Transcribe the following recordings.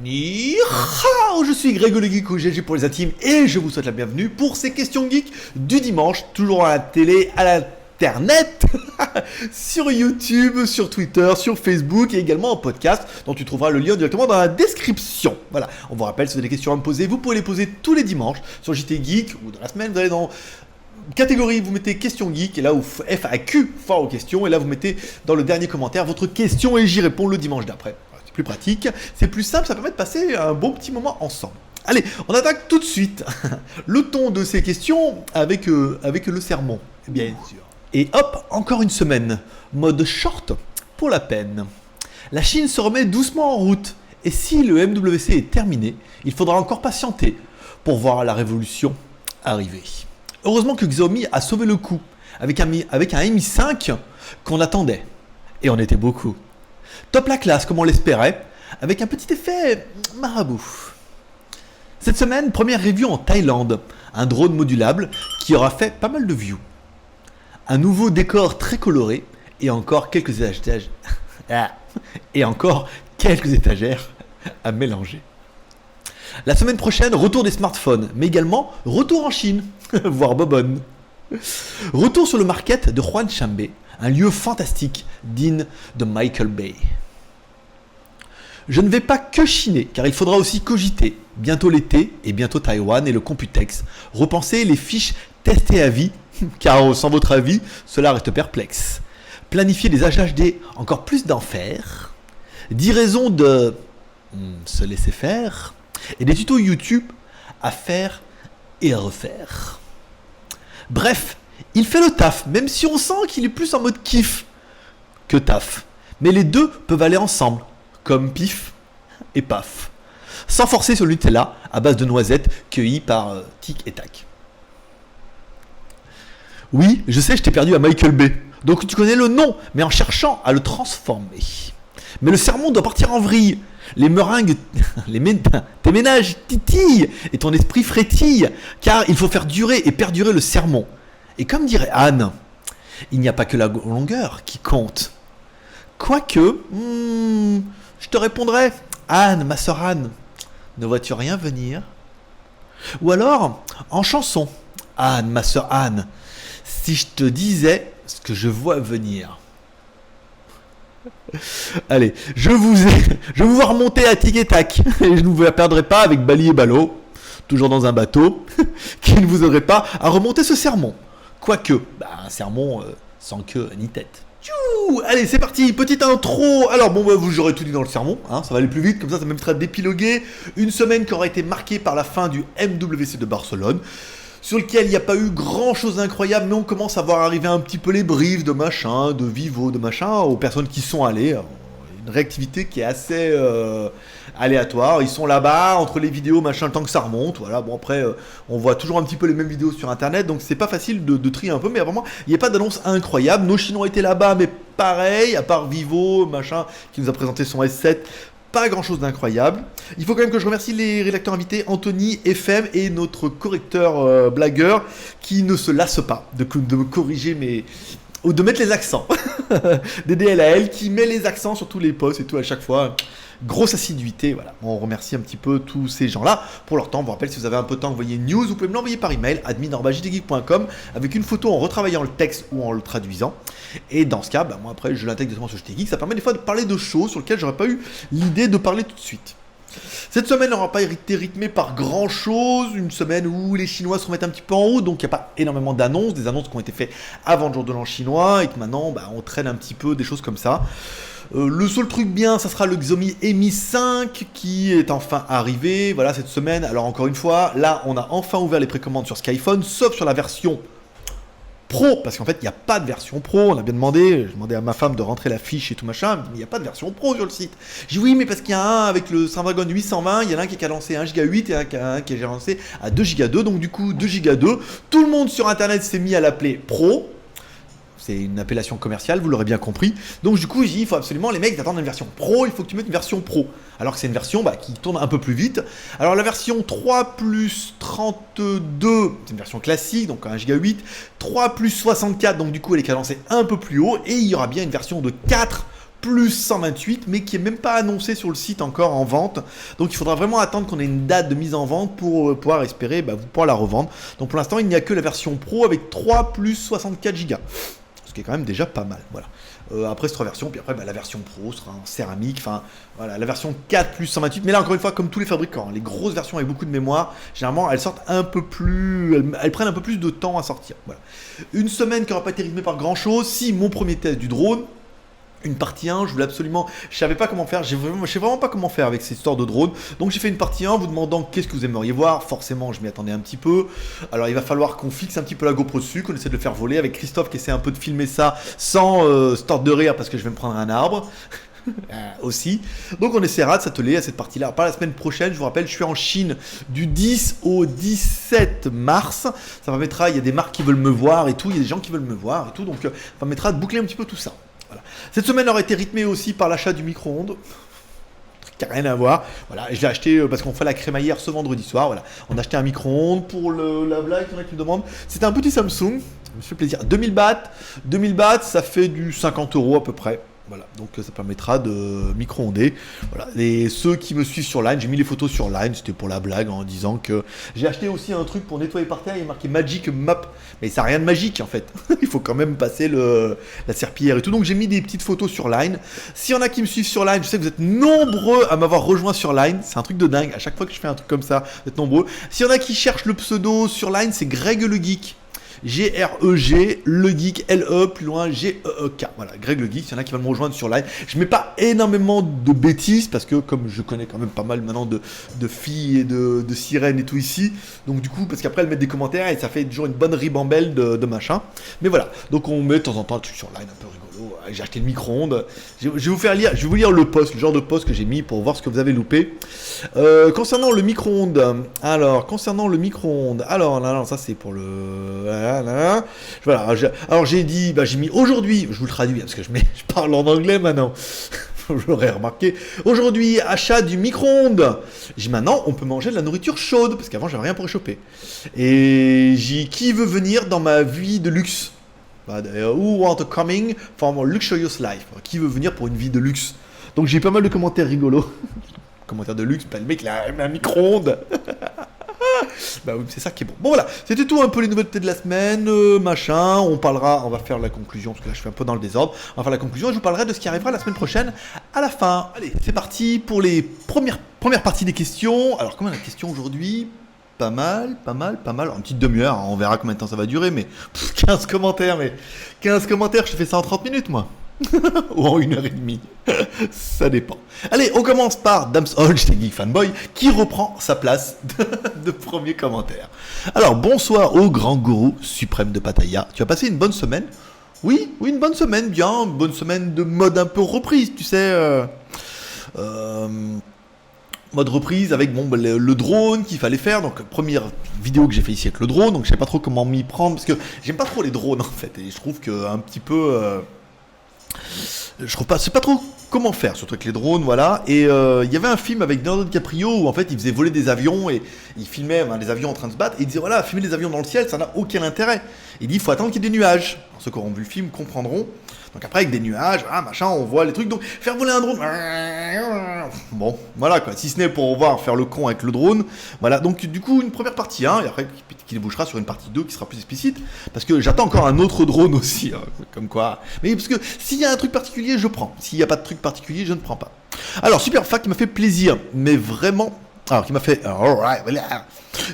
Ni hao, je suis Greg le Geek au GG pour les intimes et je vous souhaite la bienvenue pour ces questions geeks du dimanche, toujours à la télé, à l'internet, sur YouTube, sur Twitter, sur Facebook et également en podcast dont tu trouveras le lien directement dans la description. Voilà, on vous rappelle, si vous avez des questions à me poser, vous pouvez les poser tous les dimanches sur JT Geek ou dans la semaine, vous allez dans catégorie, vous mettez question geek et là où FAQ, fort aux questions, et là vous mettez dans le dernier commentaire votre question et j'y réponds le dimanche d'après. C'est plus pratique, c'est plus simple, ça permet de passer un bon petit moment ensemble. Allez, on attaque tout de suite le ton de ces questions avec le sermon, bien sûr. Et hop, encore une semaine, mode short pour la peine. La Chine se remet doucement en route et si le MWC est terminé, il faudra encore patienter pour voir la révolution arriver. Heureusement que Xiaomi a sauvé le coup avec un Mi 5 qu'on attendait. Et on était beaucoup. Top la classe comme on l'espérait, avec un petit effet marabout. Cette semaine, première review en Thaïlande. Un drone modulable qui aura fait pas mal de views. Un nouveau décor très coloré et encore quelques étages. Et encore quelques étagères à mélanger. La semaine prochaine, retour des smartphones, mais également retour en Chine, voire Bobonne. Retour sur le market de Huanshanbe, un lieu fantastique digne de Michael Bay. Je ne vais pas que chiner, car il faudra aussi cogiter. Bientôt l'été et bientôt Taïwan et le Computex. Repenser les fiches testées à vie, car sans votre avis, cela reste perplexe. Planifier des HHD encore plus d'enfer. 10 raisons de se laisser faire. Et des tutos YouTube à faire et à refaire. Bref, il fait le taf, même si on sent qu'il est plus en mode kiff que taf. Mais les deux peuvent aller ensemble, comme pif et paf. Sans forcer sur le Nutella à base de noisettes cueillies par tic et tac. Oui, je sais, je t'ai perdu à Michael Bay. Donc tu connais le nom, mais en cherchant à le transformer. Mais le sermon doit partir en vrille. Les meringues, tes ménages titillent et ton esprit frétille, car il faut faire durer et perdurer le sermon. Et comme dirait Anne, il n'y a pas que la longueur qui compte. Quoique, je te répondrai, Anne, ma sœur Anne, ne vois-tu rien venir? Ou alors, en chanson, Anne, ma sœur Anne, si je te disais ce que je vois venir. Allez, je vous vois remonter à tic et tac, et je ne vous la perdrai pas avec Bali et Ballot, toujours dans un bateau, qui ne vous aiderait pas à remonter ce sermon. Quoique, un sermon sans queue ni tête. Tchou, allez, c'est parti, petite intro. Alors bon, vous aurez tout dit dans le sermon, ça va aller plus vite, comme ça m'évitera d'épiloguer. Une semaine qui aura été marquée par la fin du MWC de Barcelone, sur lequel il n'y a pas eu grand chose d'incroyable, mais on commence à voir arriver un petit peu les briefs de machin, de Vivo, de machin, aux personnes qui sont allées. Une réactivité qui est assez aléatoire. Ils sont là-bas, entre les vidéos, machin, le temps que ça remonte. Voilà, bon après, on voit toujours un petit peu les mêmes vidéos sur Internet, donc c'est pas facile de trier un peu, mais vraiment, il n'y a pas d'annonce incroyable. Nos Chinois étaient là-bas, mais pareil, à part Vivo, machin, qui nous a présenté son S7, pas grand chose d'incroyable. Il faut quand même que je remercie les rédacteurs invités, Anthony, FM et notre correcteur blagueur qui ne se lasse pas de me corriger ou de mettre les accents. DDLAL qui met les accents sur tous les posts et tout à chaque fois. Grosse assiduité, voilà. On remercie un petit peu tous ces gens-là pour leur temps. On vous rappelle, si vous avez un peu de temps, envoyez une news, vous pouvez me l'envoyer par email, admin@jtgeek.com avec une photo en retravaillant le texte ou en le traduisant. Et dans ce cas, moi après, je l'intègre directement sur JTgeek. Ça permet des fois de parler de choses sur lesquelles j'aurais pas eu l'idée de parler tout de suite. Cette semaine n'aura pas été rythmée par grand chose, une semaine où les Chinois se remettent un petit peu en route, donc il n'y a pas énormément d'annonces, des annonces qui ont été faites avant le jour de l'an chinois, et que maintenant on traîne un petit peu des choses comme ça. Le seul truc bien, ça sera le Xiaomi Mi 5 qui est enfin arrivé, voilà cette semaine. Alors encore une fois, là on a enfin ouvert les précommandes sur Skyphone, sauf sur la version Pro, parce qu'en fait il n'y a pas de version Pro, on a bien demandé, j'ai demandé à ma femme de rentrer la fiche et tout machin, mais il n'y a pas de version Pro sur le site. J'ai dit oui mais parce qu'il y a un avec le Snapdragon 820, il y en a un qui a lancé 1 Go 8 et un qui a lancé à 2 Go 2, donc du coup 2 Go 2, tout le monde sur internet s'est mis à l'appeler Pro. c'est une appellation commerciale, vous l'aurez bien compris. Donc du coup, j'ai dit, il faut absolument, les mecs, attendre une version pro, il faut que tu mettes une version pro. Alors que c'est une version qui tourne un peu plus vite. Alors la version 3 plus 32, c'est une version classique, donc 1 Go 8. 3 plus 64, donc du coup elle est cadencée un peu plus haut. Et il y aura bien une version de 4 plus 128, mais qui est même pas annoncée sur le site encore en vente. Donc il faudra vraiment attendre qu'on ait une date de mise en vente pour pouvoir espérer vous pouvoir la revendre. Donc pour l'instant, il n'y a que la version pro avec 3 plus 64 Go. Ce qui est quand même déjà pas mal. Voilà. Après cette 3 versions, puis après la version pro sera en céramique. Enfin voilà, la version 4 plus 128. Mais là encore une fois, comme tous les fabricants, les grosses versions avec beaucoup de mémoire, généralement elles sortent un peu plus, elles prennent un peu plus de temps à sortir. Voilà. Une semaine qui n'aura pas été rythmée par grand chose. Si mon premier test du drone, une partie 1, je voulais absolument, je savais pas comment faire, je sais vraiment pas comment faire avec ces histoires de drone. Donc j'ai fait une partie 1 vous demandant qu'est-ce que vous aimeriez voir. Forcément, je m'y attendais un petit peu. Alors il va falloir qu'on fixe un petit peu la GoPro dessus, qu'on essaie de le faire voler avec Christophe qui essaie un peu de filmer ça sans se tordre de rire parce que je vais me prendre un arbre. Aussi. Donc on essaiera de s'atteler à cette partie-là. Pas la semaine prochaine, je vous rappelle, je suis en Chine du 10 au 17 mars. Ça permettra, il y a des marques qui veulent me voir et tout, il y a des gens qui veulent me voir et tout, donc ça permettra de boucler un petit peu tout ça. Voilà. Cette semaine aurait été rythmée aussi par l'achat du micro-ondes. Qui n'a rien à voir. Voilà, je l'ai acheté parce qu'on fait la crémaillère ce vendredi soir. Voilà. On a acheté un micro-ondes pour la blague, il y en a qui me demandent. C'était un petit Samsung, ça me fait plaisir. 2000 bahts. 2000 bahts, ça fait du 50 € à peu près. Voilà, donc ça permettra de micro-onder. Voilà. Et ceux qui me suivent sur Line, j'ai mis les photos sur Line, c'était pour la blague en disant que j'ai acheté aussi un truc pour nettoyer par terre, il est marqué Magic Mop, mais ça n'a rien de magique en fait. Il faut quand même passer la serpillière et tout. Donc j'ai mis des petites photos sur Line. S'il y en a qui me suivent sur Line, je sais que vous êtes nombreux à m'avoir rejoint sur Line, c'est un truc de dingue. À chaque fois que je fais un truc comme ça, vous êtes nombreux. S'il y en a qui cherchent le pseudo sur Line, c'est Greg le Geek. G-R-E-G, le geek, L-E, plus loin, G-E-E-K. Voilà, Greg le geek, il y en a qui veulent me rejoindre sur Line. Je mets pas énormément de bêtises parce que comme je connais quand même pas mal maintenant de filles et de sirènes et tout ici, donc du coup, parce qu'après elles mettent des commentaires et ça fait toujours une bonne ribambelle de machin. Mais voilà, donc on met de temps en temps un truc sur Line un peu rigolo. J'ai acheté le micro-ondes. Je vais vous lire le post, le genre de post que j'ai mis pour voir ce que vous avez loupé. Concernant le micro-ondes, alors ça c'est pour le... Voilà, alors j'ai dit, j'ai mis aujourd'hui, je vous le traduis parce que je parle en anglais maintenant. Je l'aurais remarqué. Aujourd'hui, achat du micro-ondes. J'ai maintenant, on peut manger de la nourriture chaude parce qu'avant j'avais rien pour réchauffer. Et j'ai qui veut venir dans ma vie de luxe. Who want a coming from a luxurious life? Qui veut venir pour une vie de luxe? Donc j'ai eu pas mal de commentaires rigolos. Commentaires de luxe, le mec il a un micro-ondes. Oui, c'est ça qui est bon. Bon voilà, c'était tout un peu les nouveautés de la semaine, on va faire la conclusion, parce que là je suis un peu dans le désordre, on va faire la conclusion et je vous parlerai de ce qui arrivera la semaine prochaine à la fin. Allez, c'est parti pour les premières parties des questions. Alors combien de questions aujourd'hui? Pas mal, en petite demi-heure, on verra combien de temps ça va durer, mais 15 commentaires, je te fais ça en 30 minutes moi. Ou en 1h30, ça dépend. Allez, on commence par Damsholch, Geek Fanboy, qui reprend sa place de premier commentaire. Alors, bonsoir au grand gourou suprême de Pattaya. Tu as passé une bonne semaine? Oui, une bonne semaine, bien, une bonne semaine de mode un peu reprise, tu sais. Mode reprise avec le drone qu'il fallait faire. Donc première vidéo que j'ai fait ici avec le drone, donc je sais pas trop comment m'y prendre, parce que j'aime pas trop les drones en fait, et je trouve que un petit peu... je sais pas trop comment faire, surtout avec les drones, voilà. Et il y avait un film avec Leonardo DiCaprio où en fait il faisait voler des avions et il filmait des avions en train de se battre. Et il disait voilà, filmer des avions dans le ciel, ça n'a aucun intérêt. Il dit il faut attendre qu'il y ait des nuages. Alors, ceux qui auront vu le film comprendront. Donc après avec des nuages, on voit les trucs. Donc faire voler un drone, bon, voilà quoi. Si ce n'est pour voir faire le con avec le drone, voilà. Donc du coup une première partie 1 et après qui débouchera sur une partie 2 qui sera plus explicite. Parce que j'attends encore un autre drone aussi, comme quoi. Mais parce que s'il y a un truc particulier, je prends. S'il n'y a pas de truc particulier, je ne prends pas. Alors Superfac qui m'a fait plaisir, mais vraiment. Alors qui m'a fait.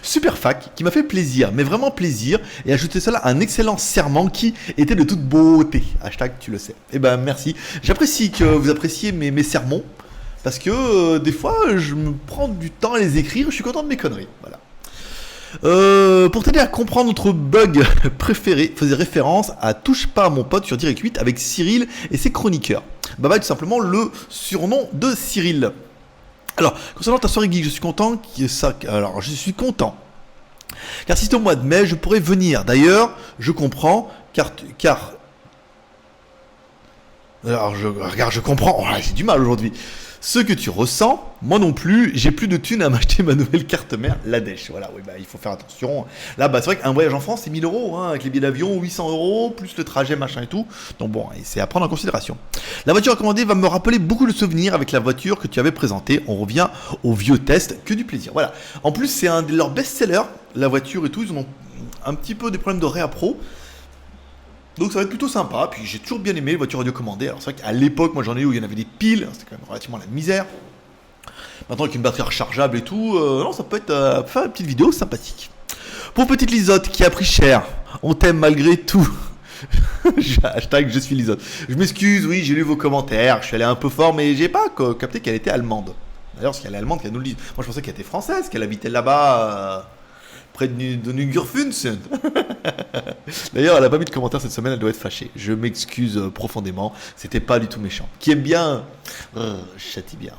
Superfac qui m'a fait plaisir, mais vraiment plaisir, et ajouter cela à un excellent serment qui était de toute beauté. Hashtag tu le sais. Eh ben merci. J'apprécie que vous appréciez mes sermons, parce que des fois je me prends du temps à les écrire, je suis content de mes conneries. Voilà. Pour t'aider à comprendre notre bug préféré, faisait référence à Touche pas à mon pote sur Direct 8 avec Cyril et ses chroniqueurs. Baba est tout simplement le surnom de Cyril. Alors, concernant ta soirée geek, je suis content. Car si c'est au mois de mai, je pourrais venir. D'ailleurs, je comprends, car Alors, regarde, je comprends. Oh, j'ai du mal aujourd'hui. Ce que tu ressens, moi non plus, j'ai plus de thunes à m'acheter ma nouvelle carte mère, la Dèche. Voilà, oui, bah, il faut faire attention. Là, bah, c'est vrai qu'un voyage en France, c'est 1000 euros, hein, avec les billets d'avion, 800 euros, plus le trajet, machin et tout. Donc bon, c'est à prendre en considération. La voiture recommandée va me rappeler beaucoup de souvenirs avec la voiture que tu avais présentée. On revient au vieux test, que du plaisir. Voilà. En plus, c'est un de leurs best-sellers, la voiture et tout. Ils ont un petit peu des problèmes de réappro. Donc ça va être plutôt sympa, puis j'ai toujours bien aimé les voitures radiocommandées. Alors c'est vrai qu'à l'époque, moi j'en ai eu où il y en avait des piles, c'était quand même relativement la misère. Maintenant avec une batterie rechargeable et tout, non, ça peut être faire une petite vidéo sympathique. Pour petite Lisotte qui a pris cher, on t'aime malgré tout. Hashtag je suis Lisotte. Je m'excuse, oui, j'ai lu vos commentaires, je suis allé un peu fort, mais j'ai pas capté qu'elle était allemande. D'ailleurs, si elle est allemande, qu'elle nous le dise. Moi je pensais qu'elle était française, qu'elle habitait là-bas. Près de Nungerfunsen. D'ailleurs, elle a pas mis de commentaire cette semaine, elle doit être fâchée. Je m'excuse profondément, c'était pas du tout méchant. Qui aime bien, châtie bien.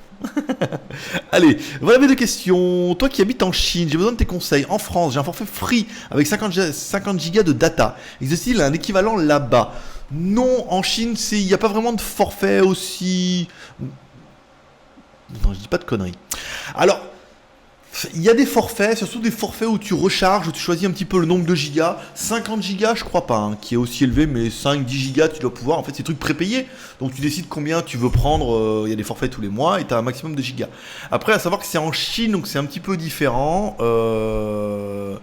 Allez, voilà mes deux questions. Toi qui habites en Chine, j'ai besoin de tes conseils. En France, j'ai un forfait free avec 50 gigas de data. Existe-t-il un équivalent là-bas? Non, en Chine, il n'y a pas vraiment de forfait aussi... Non, je dis pas de conneries. Alors... il y a des forfaits, surtout des forfaits où tu recharges, où tu choisis un petit peu le nombre de gigas. 50 gigas, je crois pas, hein, qui est aussi élevé, mais 5-10 gigas, tu dois pouvoir. En fait, c'est des trucs prépayés. Donc, tu décides combien tu veux prendre. Il y a des forfaits tous les mois et tu as un maximum de gigas. Après, à savoir que c'est en Chine, donc c'est un petit peu différent. On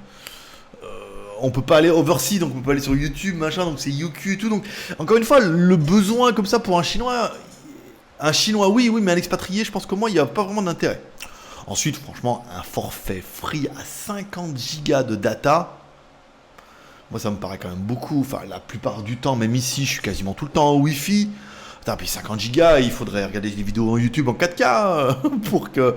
peut pas aller overseas, donc on peut pas aller sur YouTube, machin, donc c'est Youku et tout. Donc, encore une fois, le besoin comme ça pour un Chinois, oui, mais un expatrié, je pense que moi, il n'y a pas vraiment d'intérêt. Ensuite, franchement, un forfait free à 50 gigas de data, moi ça me paraît quand même beaucoup. Enfin, la plupart du temps, même ici, je suis quasiment tout le temps en Wi-Fi. Putain, puis 50 gigas, il faudrait regarder des vidéos en YouTube en 4K pour que...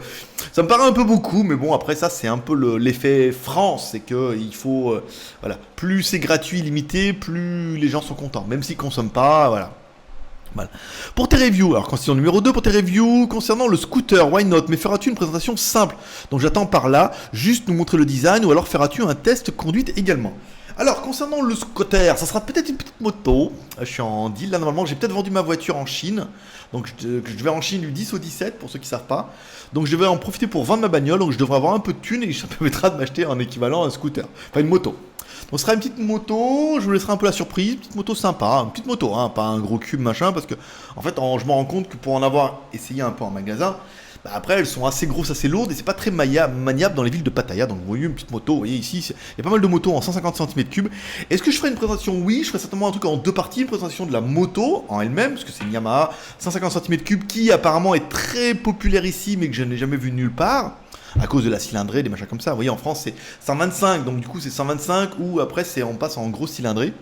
Ça me paraît un peu beaucoup, mais bon, après ça, c'est un peu l'effet France. C'est qu'il faut... voilà, plus c'est gratuit, limité, plus les gens sont contents. Même s'ils ne consomment pas, voilà. Voilà. Pour tes reviews, alors question numéro 2, pour tes reviews concernant le scooter, why not? Mais feras-tu une présentation simple? Donc j'attends par là, juste nous montrer le design, ou alors feras-tu un test conduite également? Alors concernant le scooter, ça sera peut-être une petite moto. Je suis en deal là normalement, j'ai peut-être vendu ma voiture en Chine. Donc je vais en Chine du 10 au 17 pour ceux qui ne savent pas. Donc je vais en profiter pour vendre ma bagnole, donc je devrais avoir un peu de thunes et ça permettra de m'acheter un équivalent à un scooter, enfin une moto. Donc ce sera une petite moto, je vous laisserai un peu la surprise, une petite moto sympa, une petite moto, hein, pas un gros cube machin, parce que en fait je me rends compte que pour en avoir essayé un peu en magasin, bah, après elles sont assez grosses, assez lourdes et c'est pas très maniable dans les villes de Pattaya. Donc vous voyez une petite moto, vous voyez ici, il y a pas mal de motos en 150 cm3. Est-ce que je ferai une présentation? Oui, je ferai certainement un truc en deux parties, une présentation de la moto en elle-même, parce que c'est une Yamaha 150 cm3 qui apparemment est très populaire ici mais que je n'ai jamais vu nulle part. À cause de la cylindrée, des machins comme ça. Vous voyez, en France, c'est 125. Donc, du coup, c'est 125 ou après, on passe en grosse cylindrée.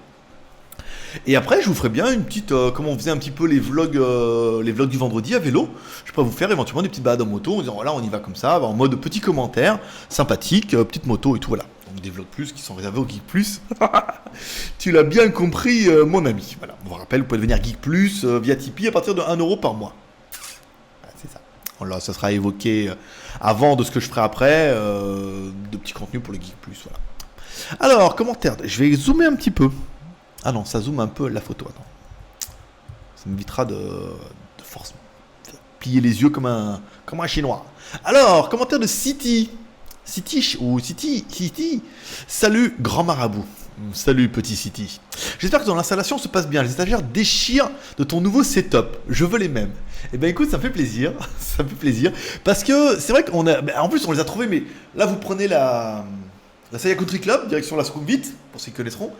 Et après, je vous ferai bien une petite... comment on faisait un petit peu les vlogs du vendredi à vélo. Je pourrais vous faire éventuellement des petites balades en moto en disant, voilà, on y va comme ça, en mode petit commentaire, sympathique, petite moto et tout, voilà. Donc, des vlogs plus qui sont réservés aux Geek Plus. Tu l'as bien compris, mon ami. Voilà. On vous rappelle, vous pouvez devenir Geek Plus via Tipeee à partir de 1 € par mois. C'est ça. Là, ça sera évoqué avant de ce que je ferai après, de petits contenus pour le Geek Plus, voilà. Alors, commentaire, je vais zoomer un petit peu. Ah non, ça zoome un peu la photo, attends. Ça m'évitera de force plier les yeux comme un chinois. Alors, commentaire de City. City. Salut, grand marabout. Salut, petit City. J'espère que ton installation se passe bien. Les étagères déchirent de ton nouveau setup. Je veux les mêmes. Eh ben écoute, ça me fait plaisir. Ça me fait plaisir. Parce que c'est vrai qu'on a... En plus, on les a trouvés, mais là, vous prenez la Saya Country Club, direction la Sukhumvit, pour ceux qui connaîtront.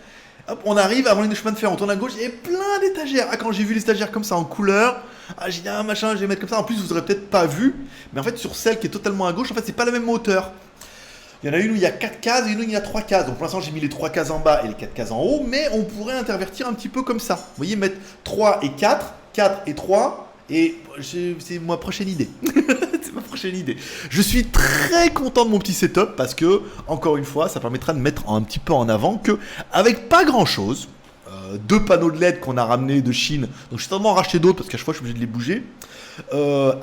Hop, on arrive avant les chemins de fer, on tourne à gauche, il y a plein d'étagères. Ah, quand j'ai vu les étagères comme ça en couleur, j'ai dit, ah machin, je vais mettre comme ça. En plus, vous aurez peut-être pas vu, mais en fait, sur celle qui est totalement à gauche, en fait, c'est pas la même hauteur. Il y en a une où il y a 4 cases et une où il y a 3 cases. Donc pour l'instant, j'ai mis les 3 cases en bas et les 4 cases en haut, mais on pourrait intervertir un petit peu comme ça. Vous voyez, mettre 3 et 4, 4 et 3, et c'est ma prochaine idée. C'est ma prochaine idée. Je suis très content de mon petit setup parce que, encore une fois, ça permettra de mettre un petit peu en avant que, avec pas grand chose, 2 panneaux de LED qu'on a ramenés de Chine, donc je suis tellement racheter d'autres parce qu'à chaque fois je suis obligé de les bouger.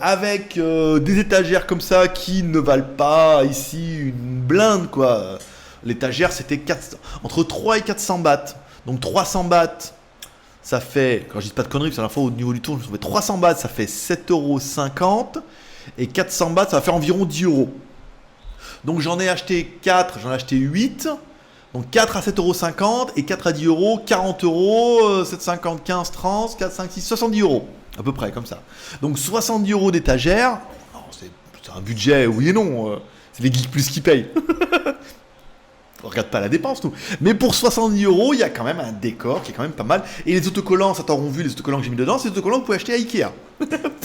Avec des étagères comme ça qui ne valent pas ici une blinde quoi. L'étagère c'était entre 3 et 400 bahts. Donc 300 bahts, Ça fait, quand je dis pas de conneries, parce que la dernière fois au niveau du tour, je me trouvais 300 bahts, ça fait 7,50 €. Et 400 bahts, ça va faire environ 10 euros. Donc j'en ai acheté 4, j'en ai acheté 8. Donc 4 à 7,50 € et 4 à 10 euros, 40 euros, 7,50, 15, 30, 4, 5, 6, 70 euros. À peu près, comme ça. Donc 70 euros d'étagère. C'est un budget, oui et non. C'est les geeks plus qui payent. On regarde pas la dépense, nous. Mais pour 70 euros, il y a quand même un décor qui est quand même pas mal. Et les autocollants, ça t'auront vu, les autocollants que j'ai mis dedans, c'est des autocollants que vous pouvez acheter à Ikea.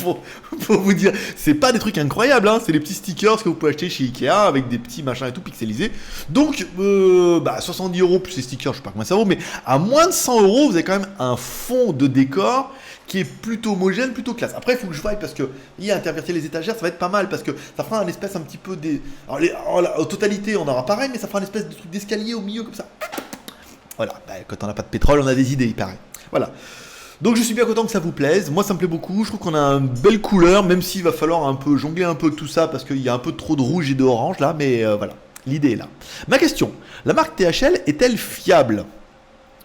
pour vous dire, c'est pas des trucs incroyables, hein. C'est les petits stickers que vous pouvez acheter chez Ikea avec des petits machins et tout pixelisés. Donc, 70 euros plus les stickers, je sais pas combien ça vaut, mais à moins de 100 euros, vous avez quand même un fond de décor qui est plutôt homogène, plutôt classe. Après, il faut que je voie parce que y a intervertir les étagères, ça va être pas mal parce que ça fera un espèce un petit peu des. Alors, en totalité, on aura pareil, mais ça fera un espèce de truc d'escalier au milieu comme ça. Voilà, quand on n'a pas de pétrole, on a des idées, il paraît. Voilà. Donc je suis bien content que ça vous plaise. Moi, ça me plaît beaucoup. Je trouve qu'on a une belle couleur, même s'il va falloir un peu jongler un peu avec tout ça parce qu'il y a un peu trop de rouge et d'orange là, mais voilà, l'idée est là. Ma question, la marque THL est-elle fiable?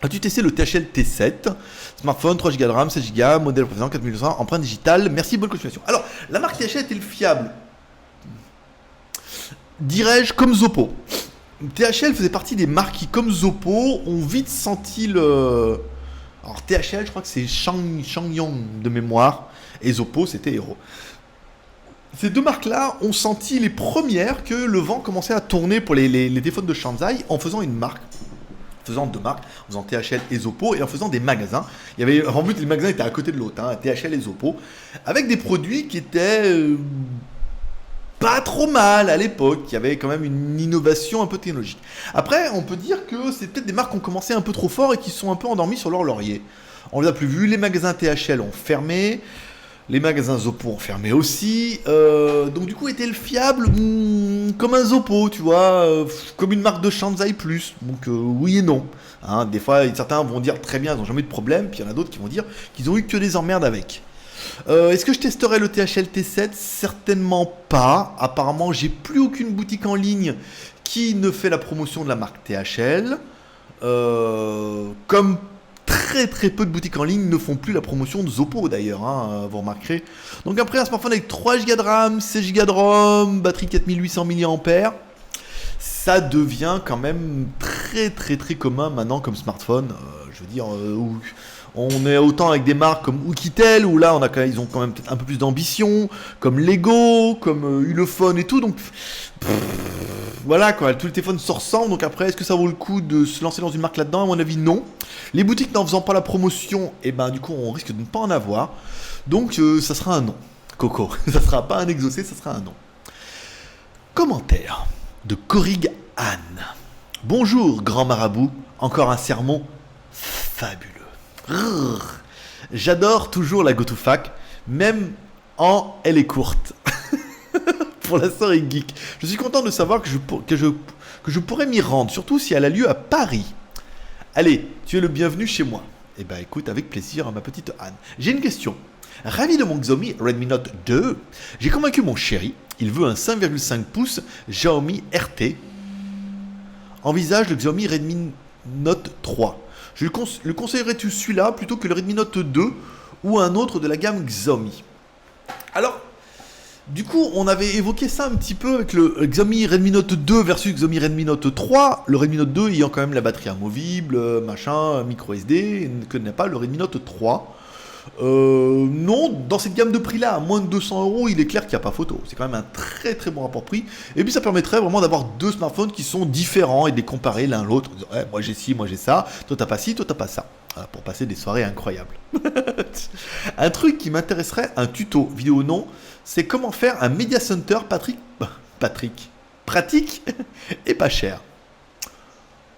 As-tu testé le THL T7? Smartphone, 3 Go de RAM, 16 Go, modèle précédent, 4200, empreinte digitale. Merci, bonne continuation. Alors, la marque THL est-elle fiable? Dirais-je comme Zoppo. THL faisait partie des marques qui, comme Zoppo, ont vite senti le. Alors, THL, je crois que c'est Shangyong de mémoire, et Zoppo, c'était Hero. Ces deux marques-là ont senti les premières que le vent commençait à tourner pour les téléphones de Shanzai en faisant une marque. Faisant deux marques, en faisant THL et Zoppo et en faisant des magasins. Il y avait, en plus, les magasins étaient à côté de l'autre, hein, THL et Zoppo, avec des produits qui étaient pas trop mal à l'époque. Il y avait quand même une innovation un peu technologique. Après, on peut dire que c'est peut-être des marques qui ont commencé un peu trop fort et qui sont un peu endormies sur leur laurier. On les a plus vus, les magasins THL ont fermé, les magasins Zoppo ont fermé aussi. Donc du coup, est-elle fiable comme un Zoppo, tu vois, comme une marque de Shanzai Plus. Donc oui et non. Hein, des fois, certains vont dire très bien, ils n'ont jamais eu de problème, puis il y en a d'autres qui vont dire qu'ils ont eu que des emmerdes avec. Est-ce que je testerai le THL T7? Certainement pas. Apparemment, j'ai plus aucune boutique en ligne qui ne fait la promotion de la marque THL. Comme très très peu de boutiques en ligne ne font plus la promotion de Zoppo d'ailleurs, hein, vous remarquerez. Donc après un smartphone avec 3 Go de RAM, 16 Go de ROM, batterie 4800 mAh, ça devient quand même très très très commun maintenant comme smartphone. Je veux dire, on est autant avec des marques comme Oukitel, où là ils ont quand même peut-être un peu plus d'ambition, comme Lego, comme Ulefone et tout, donc voilà quoi, tous les téléphones se ressemblent, donc après est-ce que ça vaut le coup de se lancer dans une marque là-dedans? À mon avis non. Les boutiques n'en faisant pas la promotion, et ben du coup on risque de ne pas en avoir, donc ça sera un non. Coco, ça sera pas un exaucé, ça sera un non. Commentaire de Corrig Anne. Bonjour grand marabout, encore un sermon fabuleux. J'adore toujours la GoToFac, même elle est courte. Pour la soirée geek. Je suis content de savoir que je pourrais m'y rendre, surtout si elle a lieu à Paris. Allez, tu es le bienvenu chez moi. Eh ben écoute, avec plaisir, ma petite Anne. J'ai une question. Ravi de mon Xiaomi Redmi Note 2, j'ai convaincu mon chéri, il veut un 5,5 pouces Xiaomi RT. Envisage le Xiaomi Redmi Note 3. Le conseillerais-tu celui-là plutôt que le Redmi Note 2 ou un autre de la gamme Xiaomi? Alors, du coup, on avait évoqué ça un petit peu avec le Xiaomi Redmi Note 2 versus Xiaomi Redmi Note 3. Le Redmi Note 2 ayant quand même la batterie amovible, machin, micro SD, que n'a pas le Redmi Note 3. Non, dans cette gamme de prix-là, à moins de 200 euros, il est clair qu'il n'y a pas photo. C'est quand même un très très bon rapport prix. Et puis ça permettrait vraiment d'avoir deux smartphones qui sont différents et de les comparer l'un l'autre. Ouais, moi j'ai ci, moi j'ai ça. Toi t'as pas ci, toi t'as pas ça. Voilà, pour passer des soirées incroyables. Un truc qui m'intéresserait, un tuto, vidéo non, c'est comment faire un Media Center pratique et pas cher.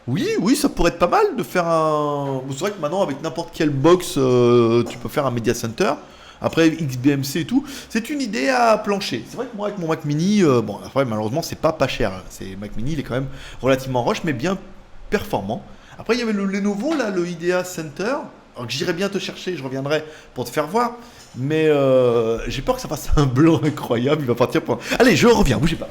Oui, ça pourrait être pas mal de faire un. C'est vrai que maintenant, avec n'importe quelle box, tu peux faire un Media Center. Après, XBMC et tout. C'est une idée à plancher. C'est vrai que moi, avec mon Mac Mini, bon, après, malheureusement, c'est pas cher. C'est Mac Mini, il est quand même relativement rush, mais bien performant. Après, il y avait le Lenovo, là, le IDEA Center. Alors que j'irai bien te chercher, je reviendrai pour te faire voir. Mais j'ai peur que ça fasse un blanc incroyable. Il va partir pour. Allez, je reviens, bougez pas.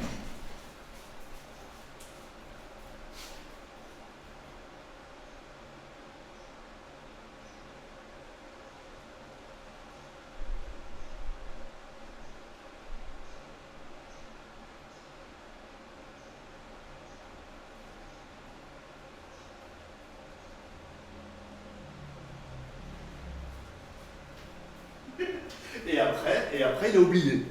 et après il a oublié.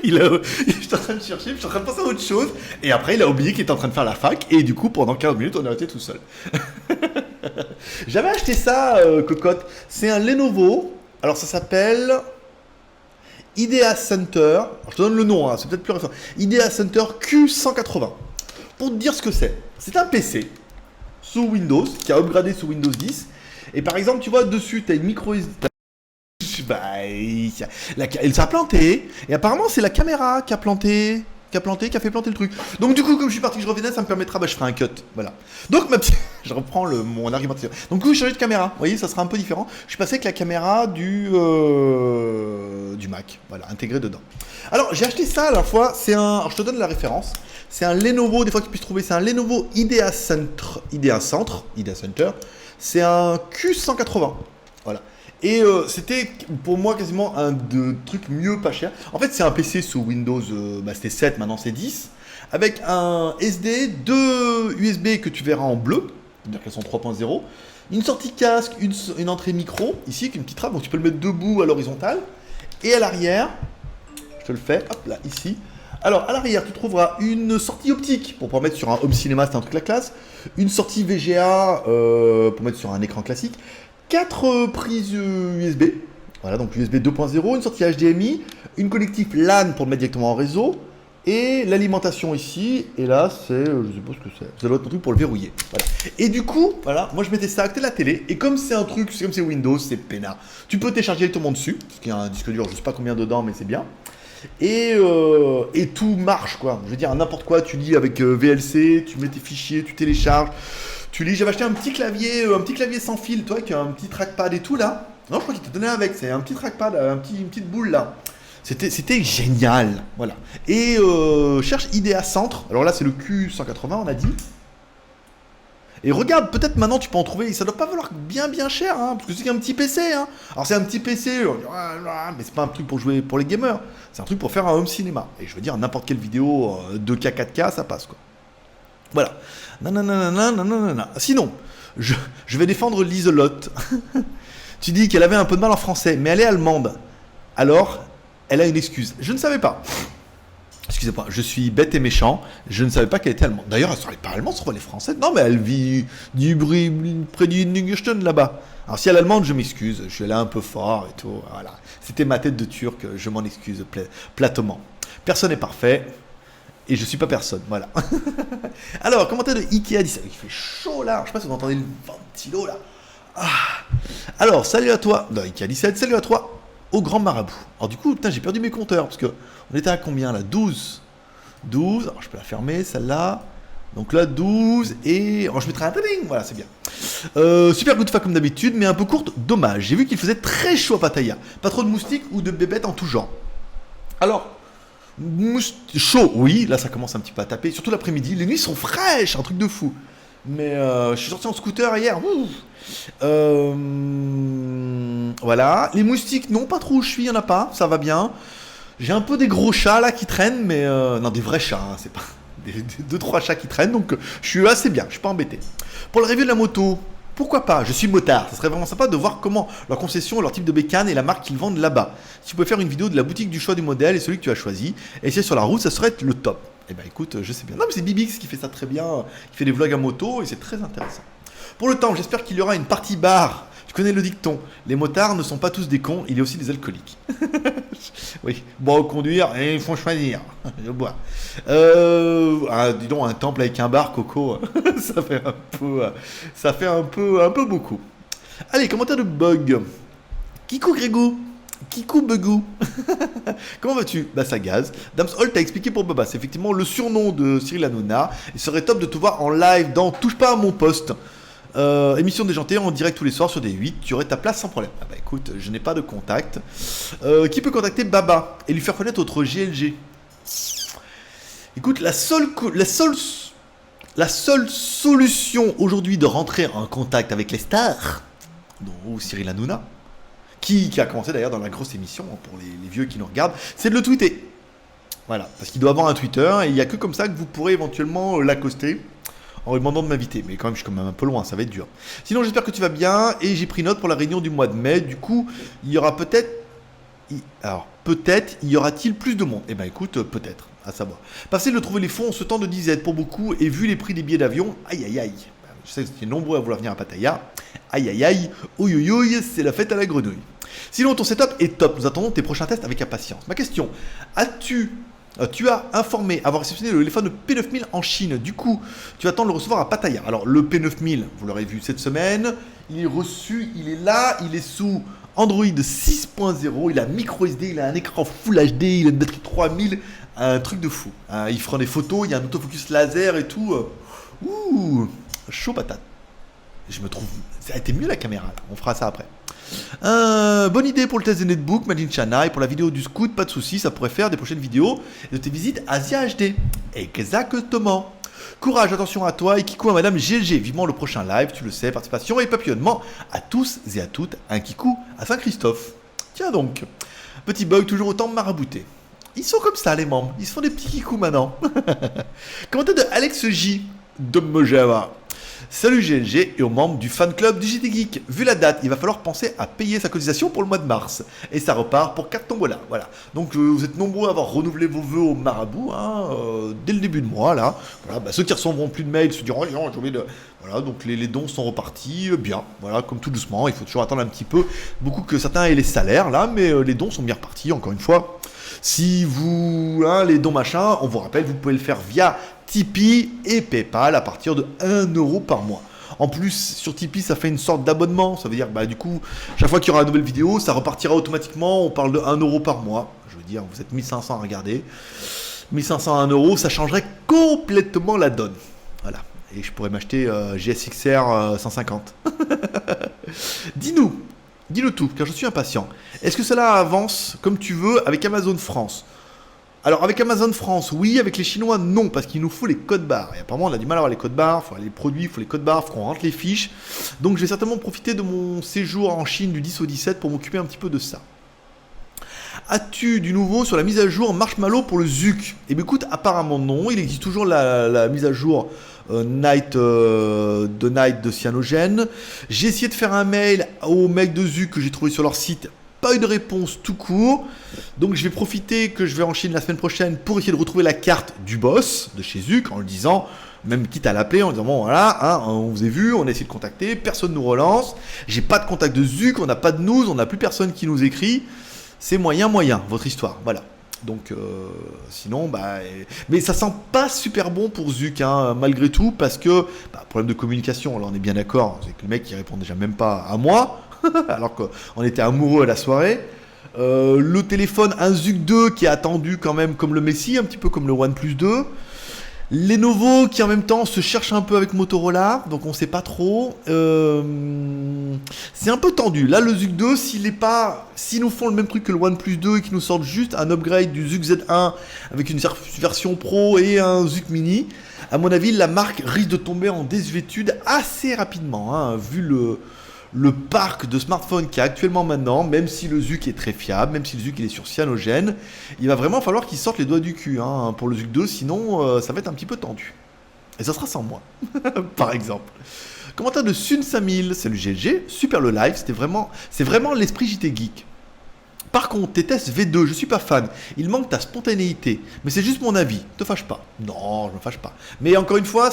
J'étais en train de chercher, j'étais en train de penser à autre chose, et après il a oublié qu'il était en train de faire la fac, et du coup pendant 15 minutes on est resté tout seul. J'avais acheté ça, cocotte, c'est un Lenovo, alors ça s'appelle Idea Center, alors, je te donne le nom, hein, c'est peut-être plus récent, Idea Center Q180. Pour te dire ce que c'est un PC sous Windows, qui a upgradé sous Windows 10, et par exemple tu vois dessus tu as une micro SD. Bah, ça a planté, et apparemment c'est la caméra qui a planté, qui a fait planter le truc. Donc du coup, comme je suis parti, que je revenais, ça me permettra, je ferai un cut, voilà. Donc ma petite, je reprends mon argumentation. Donc du coup, j'ai changé de caméra, vous voyez, ça sera un peu différent. Je suis passé avec la caméra du Mac, voilà, intégrée dedans. Alors j'ai acheté ça à la fois, alors, je te donne la référence, c'est un Lenovo, des fois que tu puisses trouver, c'est un Lenovo Idea Center, c'est un Q180, voilà. Et c'était pour moi quasiment un de trucs mieux pas cher. En fait, c'est un PC sous Windows, c'était 7, maintenant c'est 10, avec un SD, 2 USB que tu verras en bleu, c'est-à-dire qu'elles sont 3.0, une sortie casque, une entrée micro, ici, avec une petite trappe, donc tu peux le mettre debout à l'horizontale, et à l'arrière, je te le fais, hop là, ici. Alors, à l'arrière, tu trouveras une sortie optique pour pouvoir mettre sur un home cinéma, c'est un truc la classe, une sortie VGA pour mettre sur un écran classique, 4 prises USB, voilà, donc USB 2.0, une sortie HDMI, une connectique LAN pour le mettre directement en réseau, et l'alimentation ici, et là c'est, je sais pas ce que c'est, ça doit être un truc pour le verrouiller, voilà. Et du coup, voilà, moi je mettais ça à côté de la télé, et comme c'est un truc, comme c'est Windows, c'est peinard. Tu peux télécharger directement dessus, parce qu'il y a un disque dur, je sais pas combien dedans, mais c'est bien. Et tout marche, quoi. Je veux dire, n'importe quoi, tu lis avec VLC, tu mets tes fichiers, tu télécharges, tu lis. J'avais acheté un petit clavier sans fil, toi, avec un petit trackpad et tout, là. Non, je crois qu'il te donnait avec, c'est un petit trackpad, une petite boule, là. C'était génial, voilà. Et cherche Idea Centre, alors là, c'est le Q180, on a dit. Et regarde, peut-être maintenant tu peux en trouver, ça doit pas valoir bien cher, hein, parce que c'est qu'un petit PC. Hein. Alors c'est un petit PC, mais c'est pas un truc pour jouer pour les gamers, c'est un truc pour faire un home cinéma. Et je veux dire, n'importe quelle vidéo 2K, 4K, ça passe quoi. Voilà. Nanana. Sinon, je vais défendre Liselotte. Tu dis qu'elle avait un peu de mal en français, mais elle est allemande. Alors, elle a une excuse. Je ne savais pas. Excusez-moi, je suis bête et méchant, je ne savais pas qu'elle était allemande. D'ailleurs, elle ne parlait pas allemand, elle parlait français. Non, mais elle vit près du Ningsten là-bas. Alors, si elle est allemande, je m'excuse, je suis allé un peu fort et tout. Voilà. C'était ma tête de turc, je m'en excuse platement. Personne n'est parfait, et je ne suis pas personne, voilà. Alors, commentaire de Ikea 17. Il fait chaud là, je ne sais pas si vous entendez le ventilo là. Ah. Alors, salut à toi, non, Ikea 17, salut à toi. Au grand marabout. Alors du coup, putain, j'ai perdu mes compteurs, parce que on était à combien là? 12. Alors je peux la fermer, celle-là. Donc là, 12, et alors, je mettrai un tapping, voilà, c'est bien. Super good fa comme d'habitude, mais un peu courte, dommage. J'ai vu qu'il faisait très chaud à Pattaya. Pas trop de moustiques ou de bébêtes en tout genre. Alors, chaud, oui, là ça commence un petit peu à taper, surtout l'après-midi. Les nuits sont fraîches, un truc de fou. Mais je suis sorti en scooter hier. Voilà. Les moustiques, non, pas trop où je suis, il n'y en a pas, ça va bien. J'ai un peu des gros chats là qui traînent, mais non, des vrais chats, hein, c'est pas deux, trois chats qui traînent, donc je suis assez bien, je suis pas embêté. Pour le review de la moto, pourquoi pas? Je suis motard, ça serait vraiment sympa de voir comment leur concession, leur type de bécane et la marque qu'ils vendent là-bas. Si tu pouvais faire une vidéo de la boutique du choix du modèle et celui que tu as choisi, et si c'est sur la route, ça serait le top. Eh ben écoute, je sais bien. Non mais c'est Bibix qui fait ça très bien, qui fait des vlogs à moto et c'est très intéressant. Pour le temps, j'espère qu'il y aura une partie bar. Tu connais le dicton, les motards ne sont pas tous des cons, il y a aussi des alcooliques. Oui, boire ou conduire, et il faut choisir. Je bois. Dis donc, un temple avec un bar, Coco, ça fait un peu beaucoup. Allez, commentaire de Bug. Kikou Grégou. Kikou Begou. Comment vas-tu? Bah ça gaze. Damshol t'a expliqué pour Boba, c'est effectivement le surnom de Cyril Hanouna. Il serait top de te voir en live dans Touche pas à mon poste. Émission déjantée en direct tous les soirs sur des 8, tu aurais ta place sans problème. Ah bah écoute, je n'ai pas de contact. Qui peut contacter Baba et lui faire connaître votre GLG? Écoute, la seule solution aujourd'hui de rentrer en contact avec les stars, dont Cyril Hanouna, qui a commencé d'ailleurs dans la grosse émission, pour les vieux qui nous regardent, c'est de le tweeter. Voilà, parce qu'il doit avoir un Twitter, et il n'y a que comme ça que vous pourrez éventuellement l'accoster, en lui demandant de m'inviter. Mais quand même, je suis quand même un peu loin, ça va être dur. Sinon, j'espère que tu vas bien, et j'ai pris note pour la réunion du mois de mai. Du coup, il y aura peut-être Alors, peut-être y aura-t-il plus de monde. Eh ben écoute, peut-être, à savoir. Pas facile de trouver les fonds en ce temps de disette pour beaucoup, et vu les prix des billets d'avion, aïe aïe aïe. Je sais que vous étiez nombreux à vouloir venir à Pattaya. Aïe aïe aïe, ouïe ouïe ouïe, c'est la fête à la grenouille. Sinon, ton setup est top. Nous attendons tes prochains tests avec impatience. Ma question, tu as informé avoir réceptionné le téléphone P9000 en Chine. Du coup, tu attends de le recevoir à Pattaya. Alors, le P9000, vous l'aurez vu cette semaine, il est reçu, il est là, il est sous Android 6.0, il a micro SD, il a un écran Full HD, il a une batterie 3000, un truc de fou. Il prend des photos, il y a un autofocus laser et tout. Ouh, chaud patate. Je me trouve... Ça a été mieux la caméra, là. On fera ça après. Bonne idée pour le test de netbook, Majin Chana, et pour la vidéo du scout, pas de soucis, ça pourrait faire des prochaines vidéos de tes visites Asia HD. Exactement. Courage, attention à toi et kikou à Madame GG. Vivement le prochain live, tu le sais, participation et papillonnement à tous et à toutes. Un kikou à Saint-Christophe. Tiens donc, petit bug toujours autant marabouté. Ils sont comme ça les membres, ils se font des petits kikous maintenant. Commentaire de Alex J. de Mojava. Salut GLG et aux membres du fan club du JT Geek. Vu la date, il va falloir penser à payer sa cotisation pour le mois de mars. Et ça repart pour 4 tombolas. Voilà. Donc vous êtes nombreux à avoir renouvelé vos vœux au marabout dès le début de mois. Là. Voilà, ceux qui recevront plus de mails se diront oh, non, j'ai oublié de... Voilà, donc les dons sont repartis bien. Voilà, comme tout doucement. Il faut toujours attendre un petit peu. Beaucoup que certains aient les salaires là, mais les dons sont bien repartis, encore une fois. Si vous, les dons machin, on vous rappelle, vous pouvez le faire via Tipeee et Paypal à partir de 1 € par mois. En plus, sur Tipeee, ça fait une sorte d'abonnement. Ça veut dire, du coup, chaque fois qu'il y aura une nouvelle vidéo, ça repartira automatiquement. On parle de 1 € par mois. Je veux dire, vous êtes 1500 à regarder. 1500 à 1 €, ça changerait complètement la donne. Voilà. Et je pourrais m'acheter GSXR 150. Dis-nous tout, car je suis impatient. Est-ce que cela avance comme tu veux avec Amazon France ? Alors avec Amazon France, oui, avec les Chinois, non, parce qu'il nous faut les codes barres. Et apparemment, on a du mal à avoir les codes barres, il faut les produits, il faut les codes barres, il faut qu'on rentre les fiches. Donc je vais certainement profiter de mon séjour en Chine du 10 au 17 pour m'occuper un petit peu de ça. As-tu du nouveau sur la mise à jour Marshmallow pour le Zuc ? Eh bien écoute, apparemment non, il existe toujours la mise à jour Night de Cyanogen. J'ai essayé de faire un mail aux mecs de Zuc que j'ai trouvé sur leur site. Pas eu de réponse tout court, donc je vais profiter que je vais en Chine la semaine prochaine pour essayer de retrouver la carte du boss de chez Zuc en le disant, même quitte à l'appeler en disant bon voilà, on vous a vu, on a essayé de contacter, personne ne nous relance, j'ai pas de contact de Zuc, on n'a pas de news, on n'a plus personne qui nous écrit, c'est moyen votre histoire, voilà. Donc sinon, mais ça sent pas super bon pour Zuc, malgré tout, parce que, problème de communication, là on est bien d'accord, c'est que le mec il répond déjà même pas à moi, alors qu'on était amoureux à la soirée. Le téléphone, un Zuc 2 qui est attendu quand même comme le Messi, un petit peu comme le OnePlus 2. Lenovo qui en même temps se cherche un peu avec Motorola, donc on sait pas trop. C'est un peu tendu. Là, le Zuc 2, s'ils nous font le même truc que le OnePlus 2 et qu'ils nous sortent juste un upgrade du Zuc Z1 avec une version Pro et un Zuc Mini, à mon avis, la marque risque de tomber en désuétude assez rapidement, vu le parc de smartphones qu'il y a actuellement maintenant, même si le Zuc est très fiable, même si le Zuc il est sur Cyanogen, il va vraiment falloir qu'ils sortent les doigts du cul pour le Zuc 2, sinon ça va être un petit peu tendu. Et ça sera sans moi, par exemple. Commentaire de Sun5000, c'est le GLG, super le live, c'est vraiment l'esprit JT Geek. Par contre, tes tests V2, je suis pas fan. Il manque ta spontanéité. Mais c'est juste mon avis. Te fâche pas. Non, je me fâche pas. Mais encore une fois,